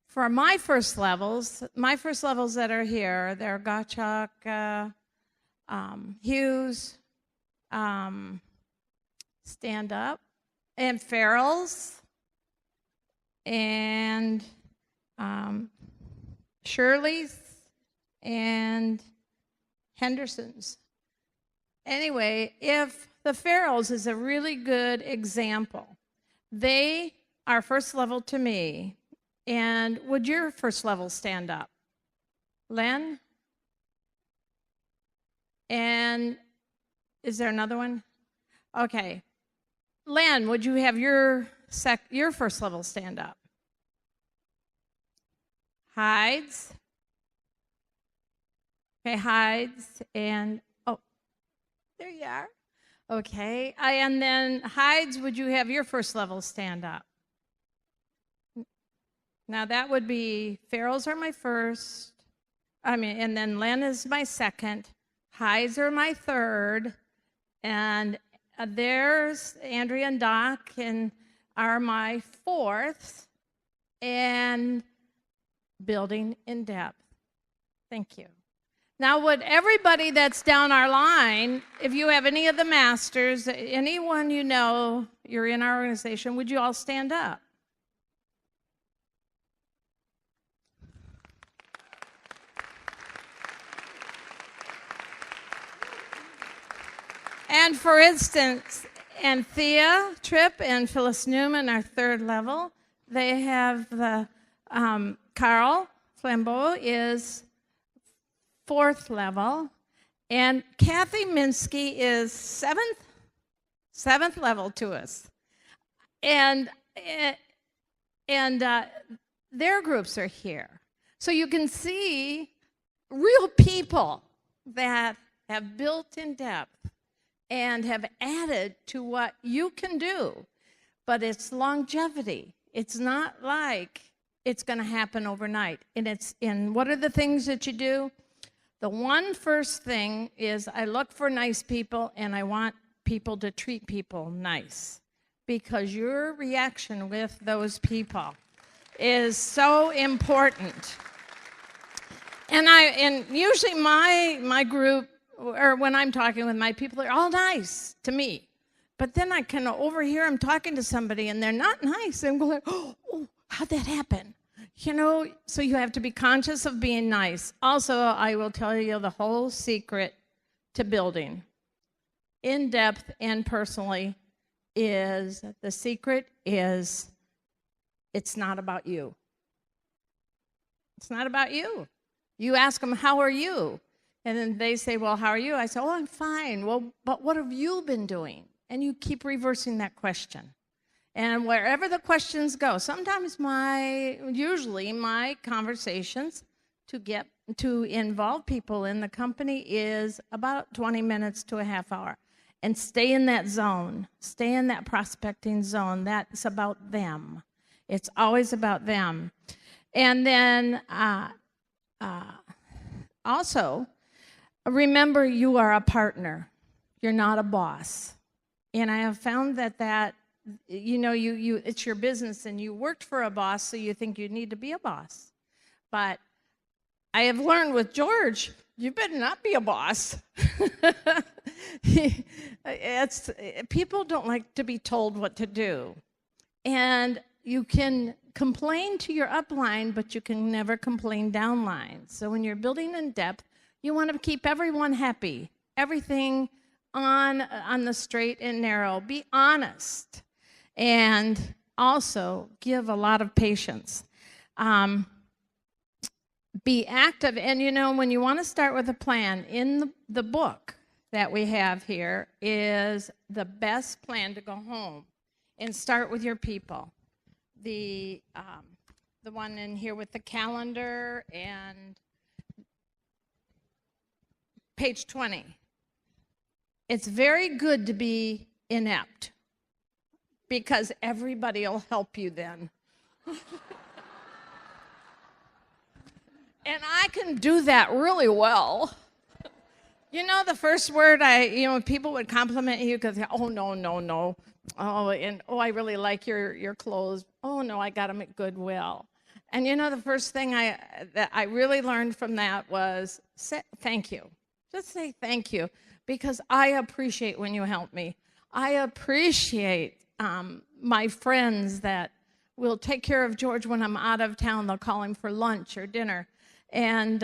for my first levels that are here, they're Gottschalk, Hughes, stand up, and Farrell's, and Shirley's, and Henderson's. Anyway, if the Farrells is a really good example. They our first level to me. And would your first level stand up? Len? And is there another one? Okay. Len, would you have your first level stand up? Hides. Okay, Hides. And, oh, there you are. Okay. And then Hides, would you have your first level stand up? Now that would be, Farrell's are my first. And then Len is my second. Hides are my third. And there's Andrea and Doc and are my fourth. And building in depth. Thank you. Now, would everybody that's down our line, if you have any of the masters, anyone you know, you're in our organization, would you all stand up? And for instance, Anthea Tripp and Phyllis Newman are third level. They have the Carl Flambeau is fourth level, and Kathy Minsky is seventh level to us. And their groups are here. So you can see real people that have built in depth and have added to what you can do. But it's longevity. It's not like it's going to happen overnight. And what are the things that you do? The one first thing is I look for nice people, and I want people to treat people nice, because your reaction with those people is so important. And usually my group, or when I'm talking with my people, they're all nice to me. But then I can overhear them talking to somebody, and they're not nice. And I'm going, oh, how'd that happen? You know, so you have to be conscious of being nice. Also, I will tell you the whole secret to building, in depth and personally, is the secret is it's not about you. It's not about you. You ask them, how are you? And then they say, well, how are you? I say, oh, I'm fine. Well, but what have you been doing? And you keep reversing that question. And wherever the questions go, sometimes usually my conversations to involve people in the company is about 20 minutes to a half hour. And stay in that zone, stay in that prospecting zone. That's about them. It's always about them. And then also, remember you are a partner. You're not a boss. And I have found that it's your business, and you worked for a boss, so you think you need to be a boss. But I have learned with George, you better not be a boss. People don't like to be told what to do. And you can complain to your upline, but you can never complain downline. So when you're building in depth, you want to keep everyone happy, everything on the straight and narrow. Be honest. And also give a lot of patience. Be active. And when you want to start with a plan, in the book that we have here is the best plan to go home and start with your people. The one in here with the calendar and page 20. It's very good to be inept, because everybody will help you then. And I can do that really well. The first word people would compliment you because, oh, no. Oh, and oh, I really like your clothes. Oh, no, I got them at Goodwill. And the first thing that I really learned from that was say thank you. Just say thank you, because I appreciate when you help me. I appreciate my friends that will take care of George when I'm out of town. They'll call him for lunch or dinner. And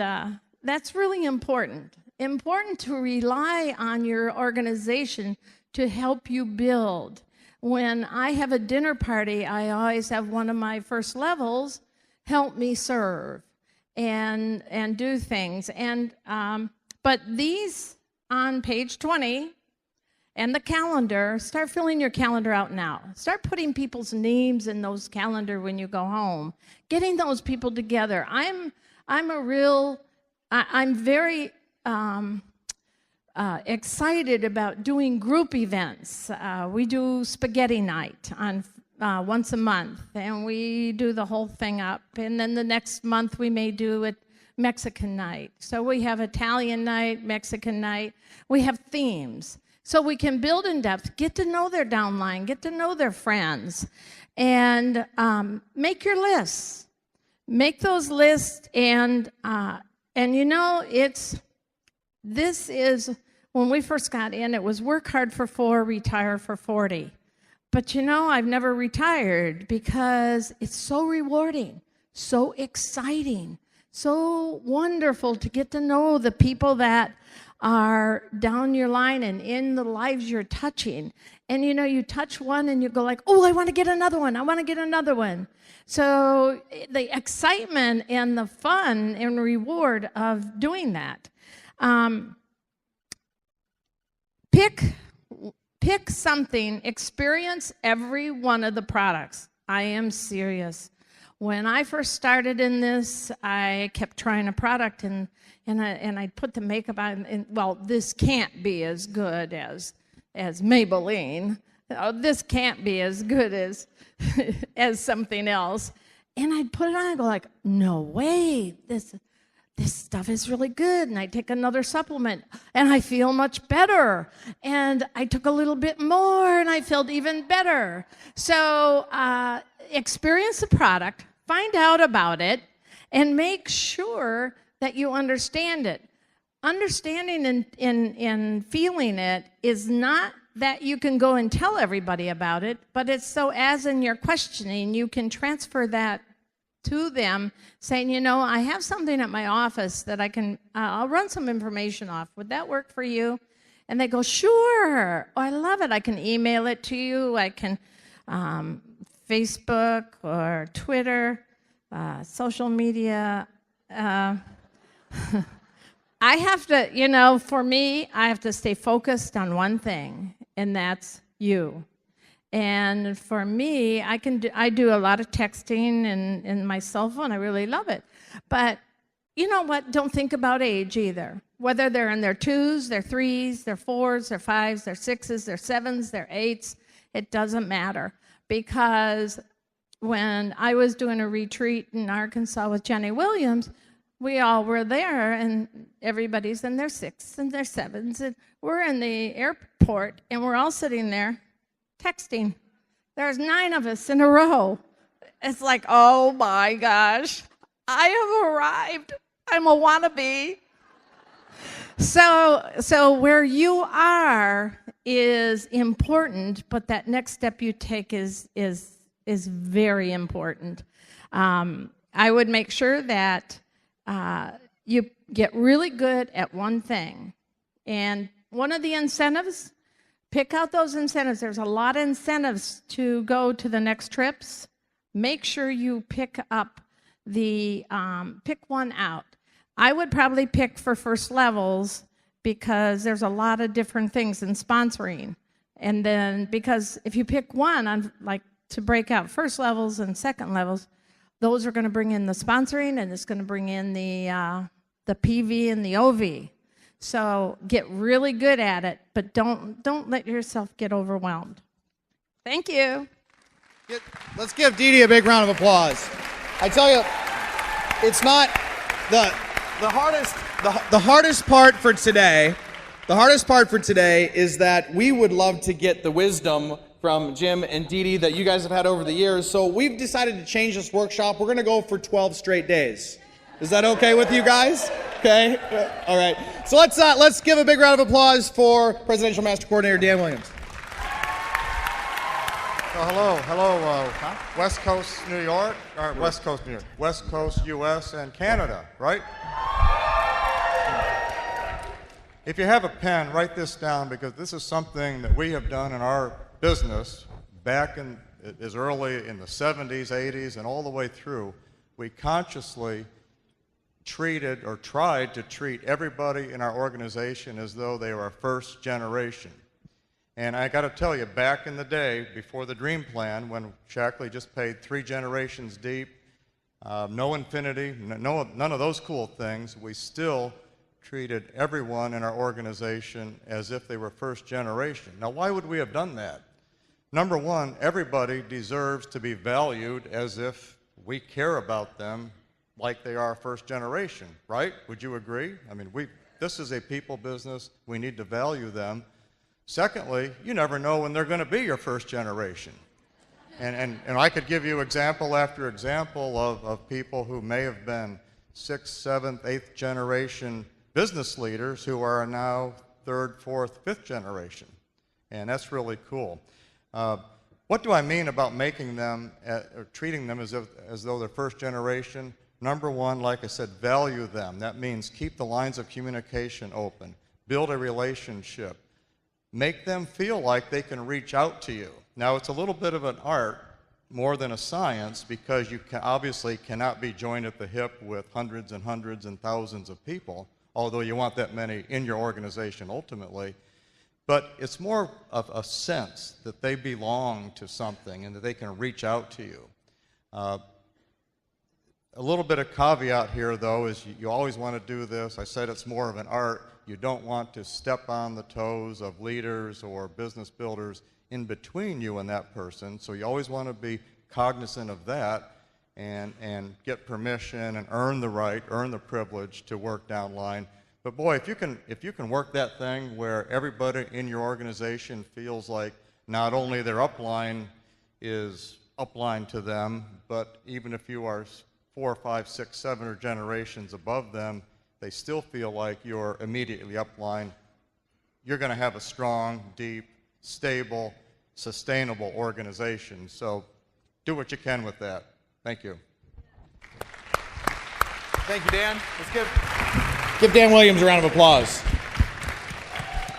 that's really important. Important to rely on your organization to help you build. when I have a dinner party, I always have one of my first levels help me serve and do things. And but these on page 20 and the calendar, start filling your calendar out now. Start putting people's names in those calendar when you go home. Getting those people together. I'm very excited about doing group events. We do spaghetti night on once a month, and we do the whole thing up. And then the next month we may do it Mexican night. So we have Italian night, Mexican night. We have themes. So we can build in depth, get to know their downline, get to know their friends, and make your lists. Make those lists, and you know, this is, when we first got in, it was work hard for 4, retire for 40. But you know, I've never retired because it's so rewarding, so exciting, so wonderful to get to know the people that are down your line and in the lives you're touching. And you know, you touch one and you go like, oh, I want to get another one. I want to get another one. So the excitement and the fun and reward of doing that. Pick something, experience every one of the products. I am serious. When I first started in this, I kept trying a product and I'd put the makeup on, and well, this can't be as good as Maybelline. Oh, this can't be as good as as something else. And I'd put it on and go like, no way, this stuff is really good. And I take another supplement and I feel much better. And I took a little bit more and I felt even better. So experience the product, find out about it, and make sure that you understand it. Understanding and feeling it is not that you can go and tell everybody about it, but it's so as in your questioning, you can transfer that to them, saying, you know, I have something at my office that I can, I'll run some information off. Would that work for you? And they go, sure. Oh, I love it. I can email it to you. I can Facebook or Twitter, social media. I have to, you know, for me, I have to stay focused on one thing, and that's you. And for me, I do a lot of texting and my cell phone. I really love it. But you know what? Don't think about age either. Whether they're in their 2s, their 3s, their 4s, their 5s, their 6s, their 7s, their 8s, it doesn't matter. Because when I was doing a retreat in Arkansas with Jenny Williams, we all were there, and everybody's in their 6s and their 7s, and we're in the airport, and we're all sitting there texting. There's 9 of us in a row. It's like, oh my gosh, I have arrived. I'm a wannabe. So where you are is important, but that next step you take is very important. I would make sure that you get really good at one thing. And one of the incentives, pick out those incentives. There's a lot of incentives to go to the next trips. Make sure you pick up pick one out. I would probably pick for first levels because there's a lot of different things in sponsoring. And then because if you pick one on like to break out first levels and second levels, those are going to bring in the sponsoring, and it's going to bring in the PV and the OV. So get really good at it, but don't let yourself get overwhelmed. Thank you. Let's give Dee Dee a big round of applause. I tell you, it's not the hardest part for today. The hardest part for today is that we would love to get the wisdom from Jim and Dee Dee that you guys have had over the years. So we've decided to change this workshop. We're going to go for 12 straight days. Is that okay with you guys? Okay. All right. So let's give a big round of applause for Presidential Master Coordinator Dan Williams. Hello, West Coast New York, or West Coast New York, West Coast US and Canada, right? If you have a pen, write this down, because this is something that we have done in our business back in as early in the 70s, 80s, and all the way through, we consciously treated or tried to treat everybody in our organization as though they were first generation. And I got to tell you, back in the day, before the Dream Plan, when Shaklee just paid 3 generations deep, no infinity, none of those cool things, we still treated everyone in our organization as if they were first generation. Now, why would we have done that? Number one, everybody deserves to be valued as if we care about them like they are first generation, right? Would you agree? I mean, this is a people business. We need to value them. Secondly, you never know when they're going to be your first generation. And I could give you example after example of people who may have been 6th, 7th, 8th generation business leaders who are now 3rd, 4th, 5th generation. And that's really cool. What do I mean about making them, or treating them as though they're first generation? Number one, like I said, value them. That means keep the lines of communication open, build a relationship, make them feel like they can reach out to you. Now, it's a little bit of an art more than a science, because you obviously cannot be joined at the hip with hundreds and hundreds and thousands of people, although you want that many in your organization ultimately. But it's more of a sense that they belong to something and that they can reach out to you. A little bit of caveat here, though, is you always want to do this. I said it's more of an art. You don't want to step on the toes of leaders or business builders in between you and that person. So you always want to be cognizant of that and get permission and earn the right, earn the privilege to work down line. But boy, if you can work that thing where everybody in your organization feels like not only their upline is upline to them, but even if you are 4, 5, 6, 7 generations above them, they still feel like you're immediately upline, you're going to have a strong, deep, stable, sustainable organization. So do what you can with that. Thank you. Thank you, Dan. Let's give Dan Williams a round of applause.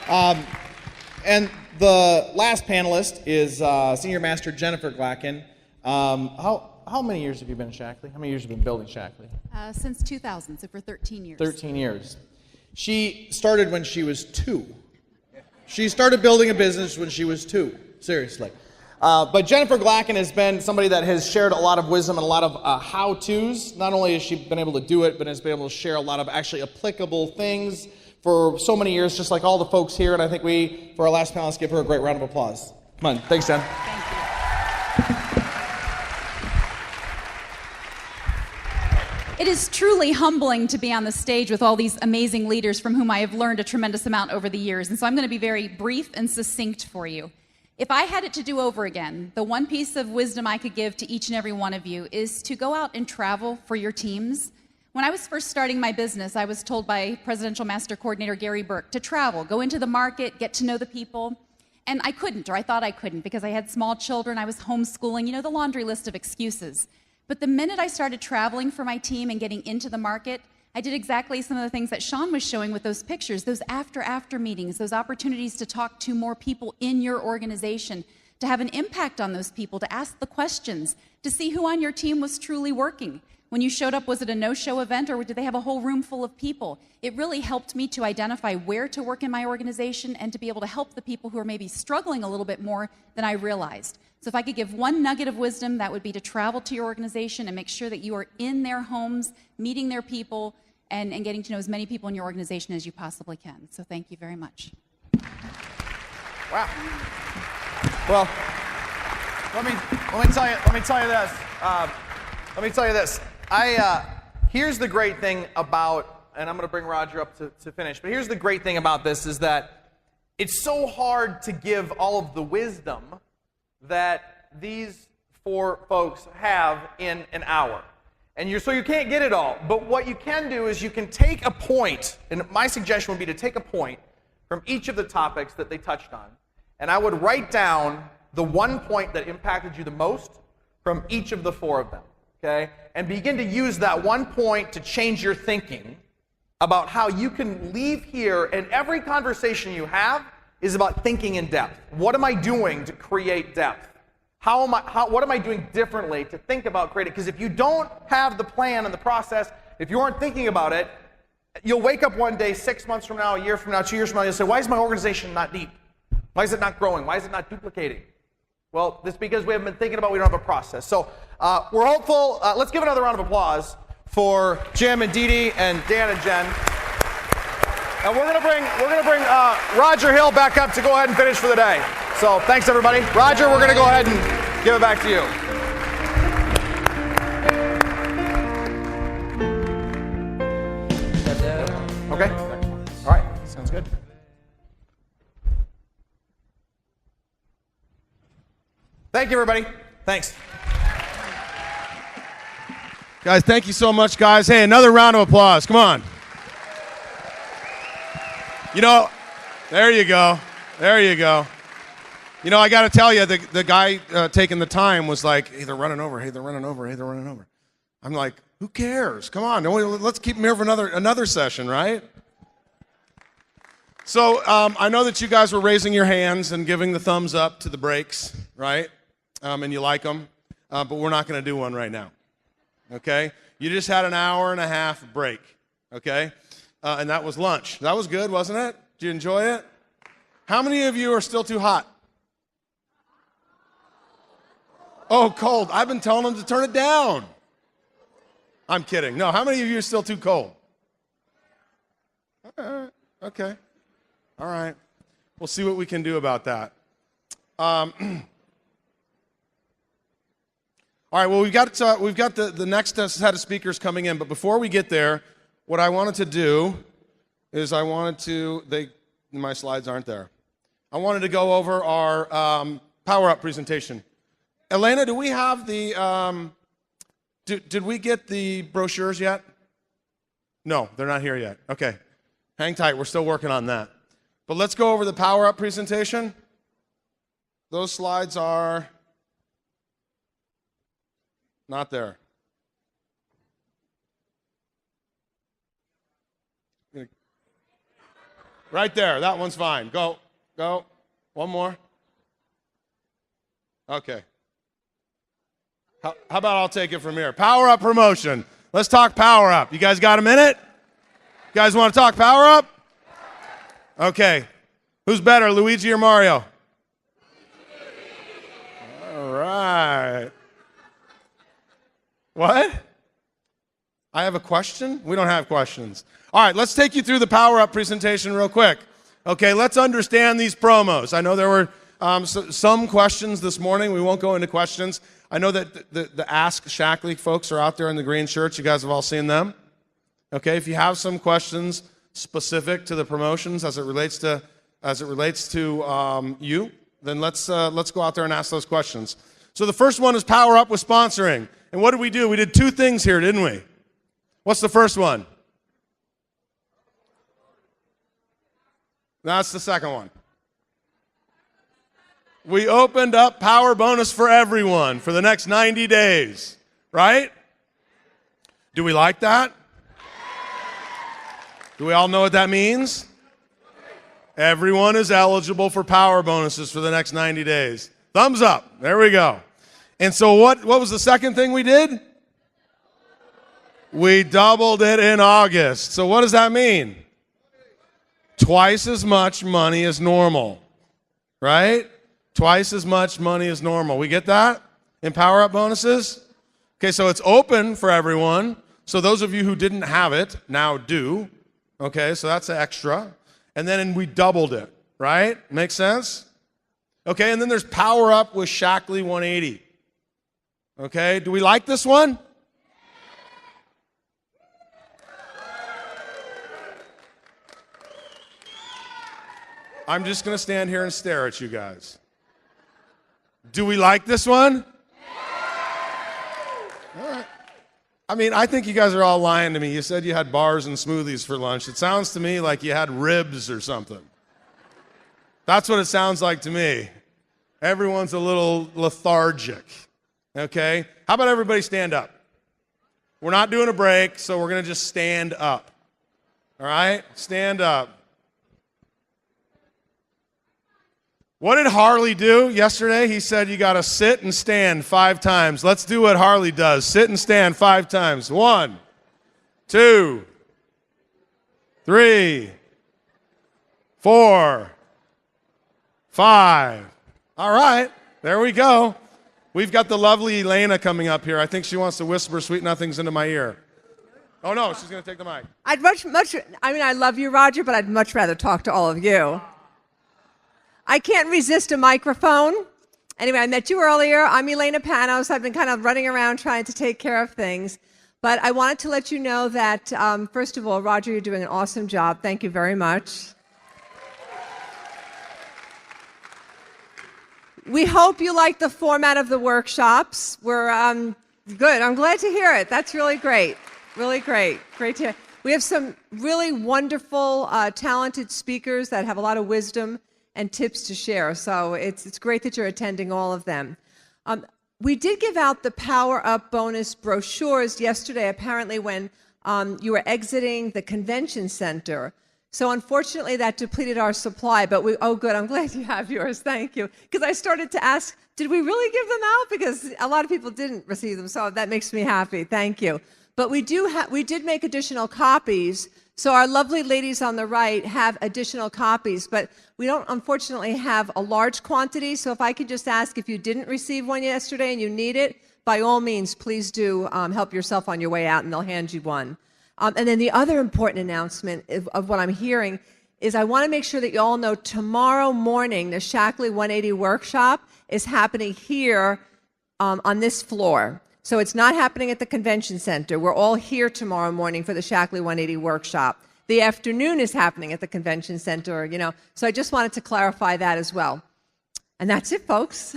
And the last panelist is Senior Master Jennifer Glacken. How many years have you been in Shaklee? How many years have you been building Shaklee? Since 2000, so for 13 years. 13 years. She started when she was 2. She started building a business when she was 2. Seriously. But Jennifer Glacken has been somebody that has shared a lot of wisdom and a lot of how-tos. Not only has she been able to do it, but has been able to share a lot of actually applicable things for so many years, just like all the folks here. And I think we, for our last panelist, give her a great round of applause. Come on. Thanks, Jen. Thank you. It is truly humbling to be on the stage with all these amazing leaders from whom I have learned a tremendous amount over the years. And so I'm going to be very brief and succinct for you. If I had it to do over again, the one piece of wisdom I could give to each and every one of you is to go out and travel for your teams. When I was first starting my business, I was told by Presidential Master Coordinator Gary Burke to travel, go into the market, get to know the people. And I couldn't, or I thought I couldn't, because I had small children, I was homeschooling, you know, the laundry list of excuses. But the minute I started traveling for my team and getting into the market, I did exactly some of the things that Sean was showing with those pictures, those after meetings, those opportunities to talk to more people in your organization, to have an impact on those people, to ask the questions, to see who on your team was truly working. When you showed up, was it a no-show event, or did they have a whole room full of people? It really helped me to identify where to work in my organization and to be able to help the people who are maybe struggling a little bit more than I realized. So if I could give one nugget of wisdom, that would be to travel to your organization and make sure that you are in their homes, meeting their people, and getting to know as many people in your organization as you possibly can. So thank you very much. Wow. Well, let me tell you this. Let me tell you this. Here's the great thing about, and I'm going to bring Roger up to finish, but here's the great thing about this is that it's so hard to give all of the wisdom that these 4 folks have in an hour. And so you can't get it all. But what you can do is you can take a point, and my suggestion would be to take a point from each of the topics that they touched on, and I would write down the one point that impacted you the most from each of the 4 of them, okay? And begin to use that one point to change your thinking about how you can leave here, and every conversation you have is about thinking in depth. What am I doing to create depth? what am I doing differently to think about creating? Because if you don't have the plan and the process, if you aren't thinking about it, you'll wake up one day, 6 months from now, a year from now, 2 years from now, you'll say, why is my organization not deep? Why is it not growing? Why is it not duplicating? Well, it's because we haven't been thinking about it, we don't have a process. So we're hopeful. Let's give another round of applause for Jim and Dee Dee and Dan and Jen. And we're gonna bring Roger Hill back up to go ahead and finish for the day. So thanks everybody. Roger, we're gonna go ahead and give it back to you. Okay. All right. Sounds good. Thank you, everybody. Thanks. Guys, thank you so much, guys. Hey, another round of applause. Come on. You know, there you go. There you go. You know, I got to tell you, the guy taking the time was like, hey, they're running over. Hey, they're running over. Hey, they're running over. I'm like, who cares? Come on. Let's keep them here for another session, right? So I know that you guys were raising your hands and giving the thumbs up to the breaks, right? And you like them, but we're not going to do one right now, okay? You just had an hour and a half break, okay? And that was lunch. That was good, wasn't it? Did you enjoy it? How many of you are still too hot? Oh, cold. I've been telling them to turn it down. I'm kidding. No, how many of you are still too cold? Okay. All right. We'll see what we can do about that. All right, well, we've got the next set of speakers coming in, but before we get there, what I wanted to do is my slides aren't there. I wanted to go over our Power Up presentation. Elena, do we have the, did we get the brochures yet? No, they're not here yet. Okay, hang tight, we're still working on that. But let's go over the Power Up presentation. Those slides are not there. Right there, that one's fine. Go. One more. Okay. How about I'll take it from here? Power Up promotion. Let's talk Power Up. You guys got a minute? You guys want to talk Power Up? Okay. Who's better, Luigi or Mario? All right. What? I have a question? We don't have questions. All right, let's take you through the Power Up presentation real quick. Okay, let's understand these promos. I know there were some questions this morning. We won't go into questions. I know that the Ask Shackley folks are out there in the green shirts. You guys have all seen them. Okay, if you have some questions specific to the promotions as it relates to you, then let's go out there and ask those questions. So the first one is Power Up with sponsoring. And what did we do? We did two things here, didn't we? What's the first one? That's the second one. We opened up Power Bonus for everyone for the next 90 days, right? Do we like that? Do we all know what that means? Everyone is eligible for Power Bonuses for the next 90 days. Thumbs up. There we go. And so what was the second thing we did? We doubled it in August. So what does that mean? Twice as much money as normal, right? Twice as much money as normal. We get that in Power Up bonuses? Okay, so it's open for everyone. So those of you who didn't have it now do. Okay, so that's extra. And then we doubled it, right? Make sense? Okay, and then there's Power Up with Shackley 180. Okay, do we like this one? I'm just going to stand here and stare at you guys. Do we like this one? All right. I mean, I think you guys are all lying to me. You said you had bars and smoothies for lunch. It sounds to me like you had ribs or something. That's what it sounds like to me. Everyone's a little lethargic. Okay? How about everybody stand up? We're not doing a break, so we're going to just stand up. All right? Stand up. What did Harley do yesterday? He said you got to sit and stand 5 times. Let's do what Harley does. Sit and stand 5 times. 1, 2, 3, 4, 5. All right, there we go. We've got the lovely Elena coming up here. I think she wants to whisper sweet nothings into my ear. Oh, no, she's going to take the mic. I'd I love you, Roger, but I'd much rather talk to all of you. I can't resist a microphone. Anyway, I met you earlier. I'm Elena Panos. I've been kind of running around trying to take care of things. But I wanted to let you know that, first of all, Roger, you're doing an awesome job. Thank you very much. We hope you like the format of the workshops. We're good. I'm glad to hear it. That's really great. Really great. Great to hear. We have some really wonderful, talented speakers that have a lot of wisdom and tips to share. So it's great that you're attending all of them. We did give out the Power Up bonus brochures yesterday, apparently when you were exiting the convention center. So unfortunately, that depleted our supply, but oh good, I'm glad you have yours, thank you. Because I started to ask, did we really give them out? Because a lot of people didn't receive them, so that makes me happy, thank you. But we did make additional copies, so our lovely ladies on the right have additional copies, but we don't unfortunately have a large quantity, so if I could just ask, if you didn't receive one yesterday and you need it, by all means, please do help yourself on your way out and they'll hand you one. And then the other important announcement of what I'm hearing is I want to make sure that you all know tomorrow morning the Shaklee 180 workshop is happening here on this floor. So it's not happening at the convention center. We're all here tomorrow morning for the Shaklee 180 workshop. The afternoon is happening at the convention center, So I just wanted to clarify that as well. And that's it, folks.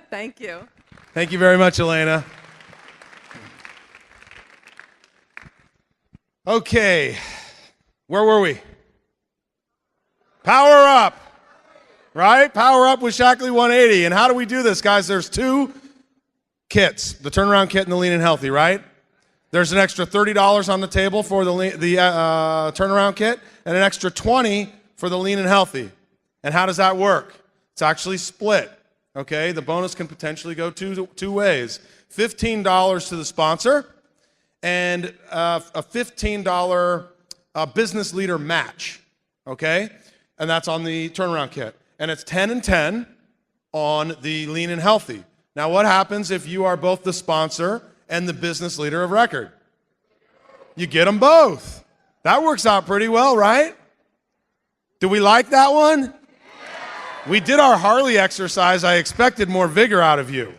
Thank you. Thank you very much, Elena. Okay, where were we? Power Up, right? Power Up with Shaklee 180. And how do we do this, guys? There's 2 kits, the turnaround kit and the lean and healthy, right? There's an extra $30 on the table for the turnaround kit and an extra $20 for the lean and healthy. And how does that work? It's actually split, okay? The bonus can potentially go two ways. $15 to the sponsor, and a $15 business leader match, okay? And that's on the turnaround kit. And it's 10 and 10 on the lean and healthy. Now, what happens if you are both the sponsor and the business leader of record? You get them both. That works out pretty well, right? Do we like that one? Yeah. We did our Harley exercise. I expected more vigor out of you.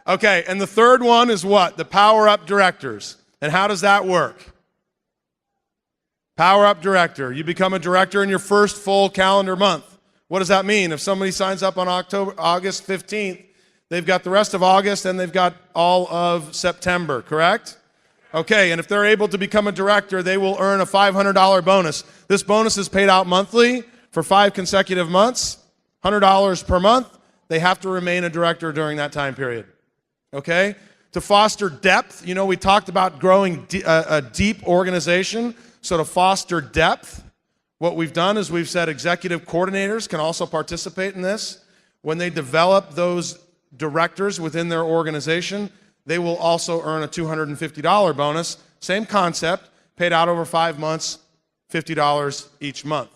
Okay, and the third one is what? The Power Up Directors. And how does that work? Power Up Director. You become a director in your first full calendar month. What does that mean? If somebody signs up on August 15th, they've got the rest of August and they've got all of September, correct? Okay, and if they're able to become a director, they will earn a $500 bonus. This bonus is paid out monthly for 5 consecutive months, $100 per month. They have to remain a director during that time period. Okay? To foster depth, we talked about growing a deep organization. So to foster depth, what we've done is we've said executive coordinators can also participate in this. When they develop those directors within their organization, they will also earn a $250 bonus. Same concept, paid out over 5 months, $50 each month.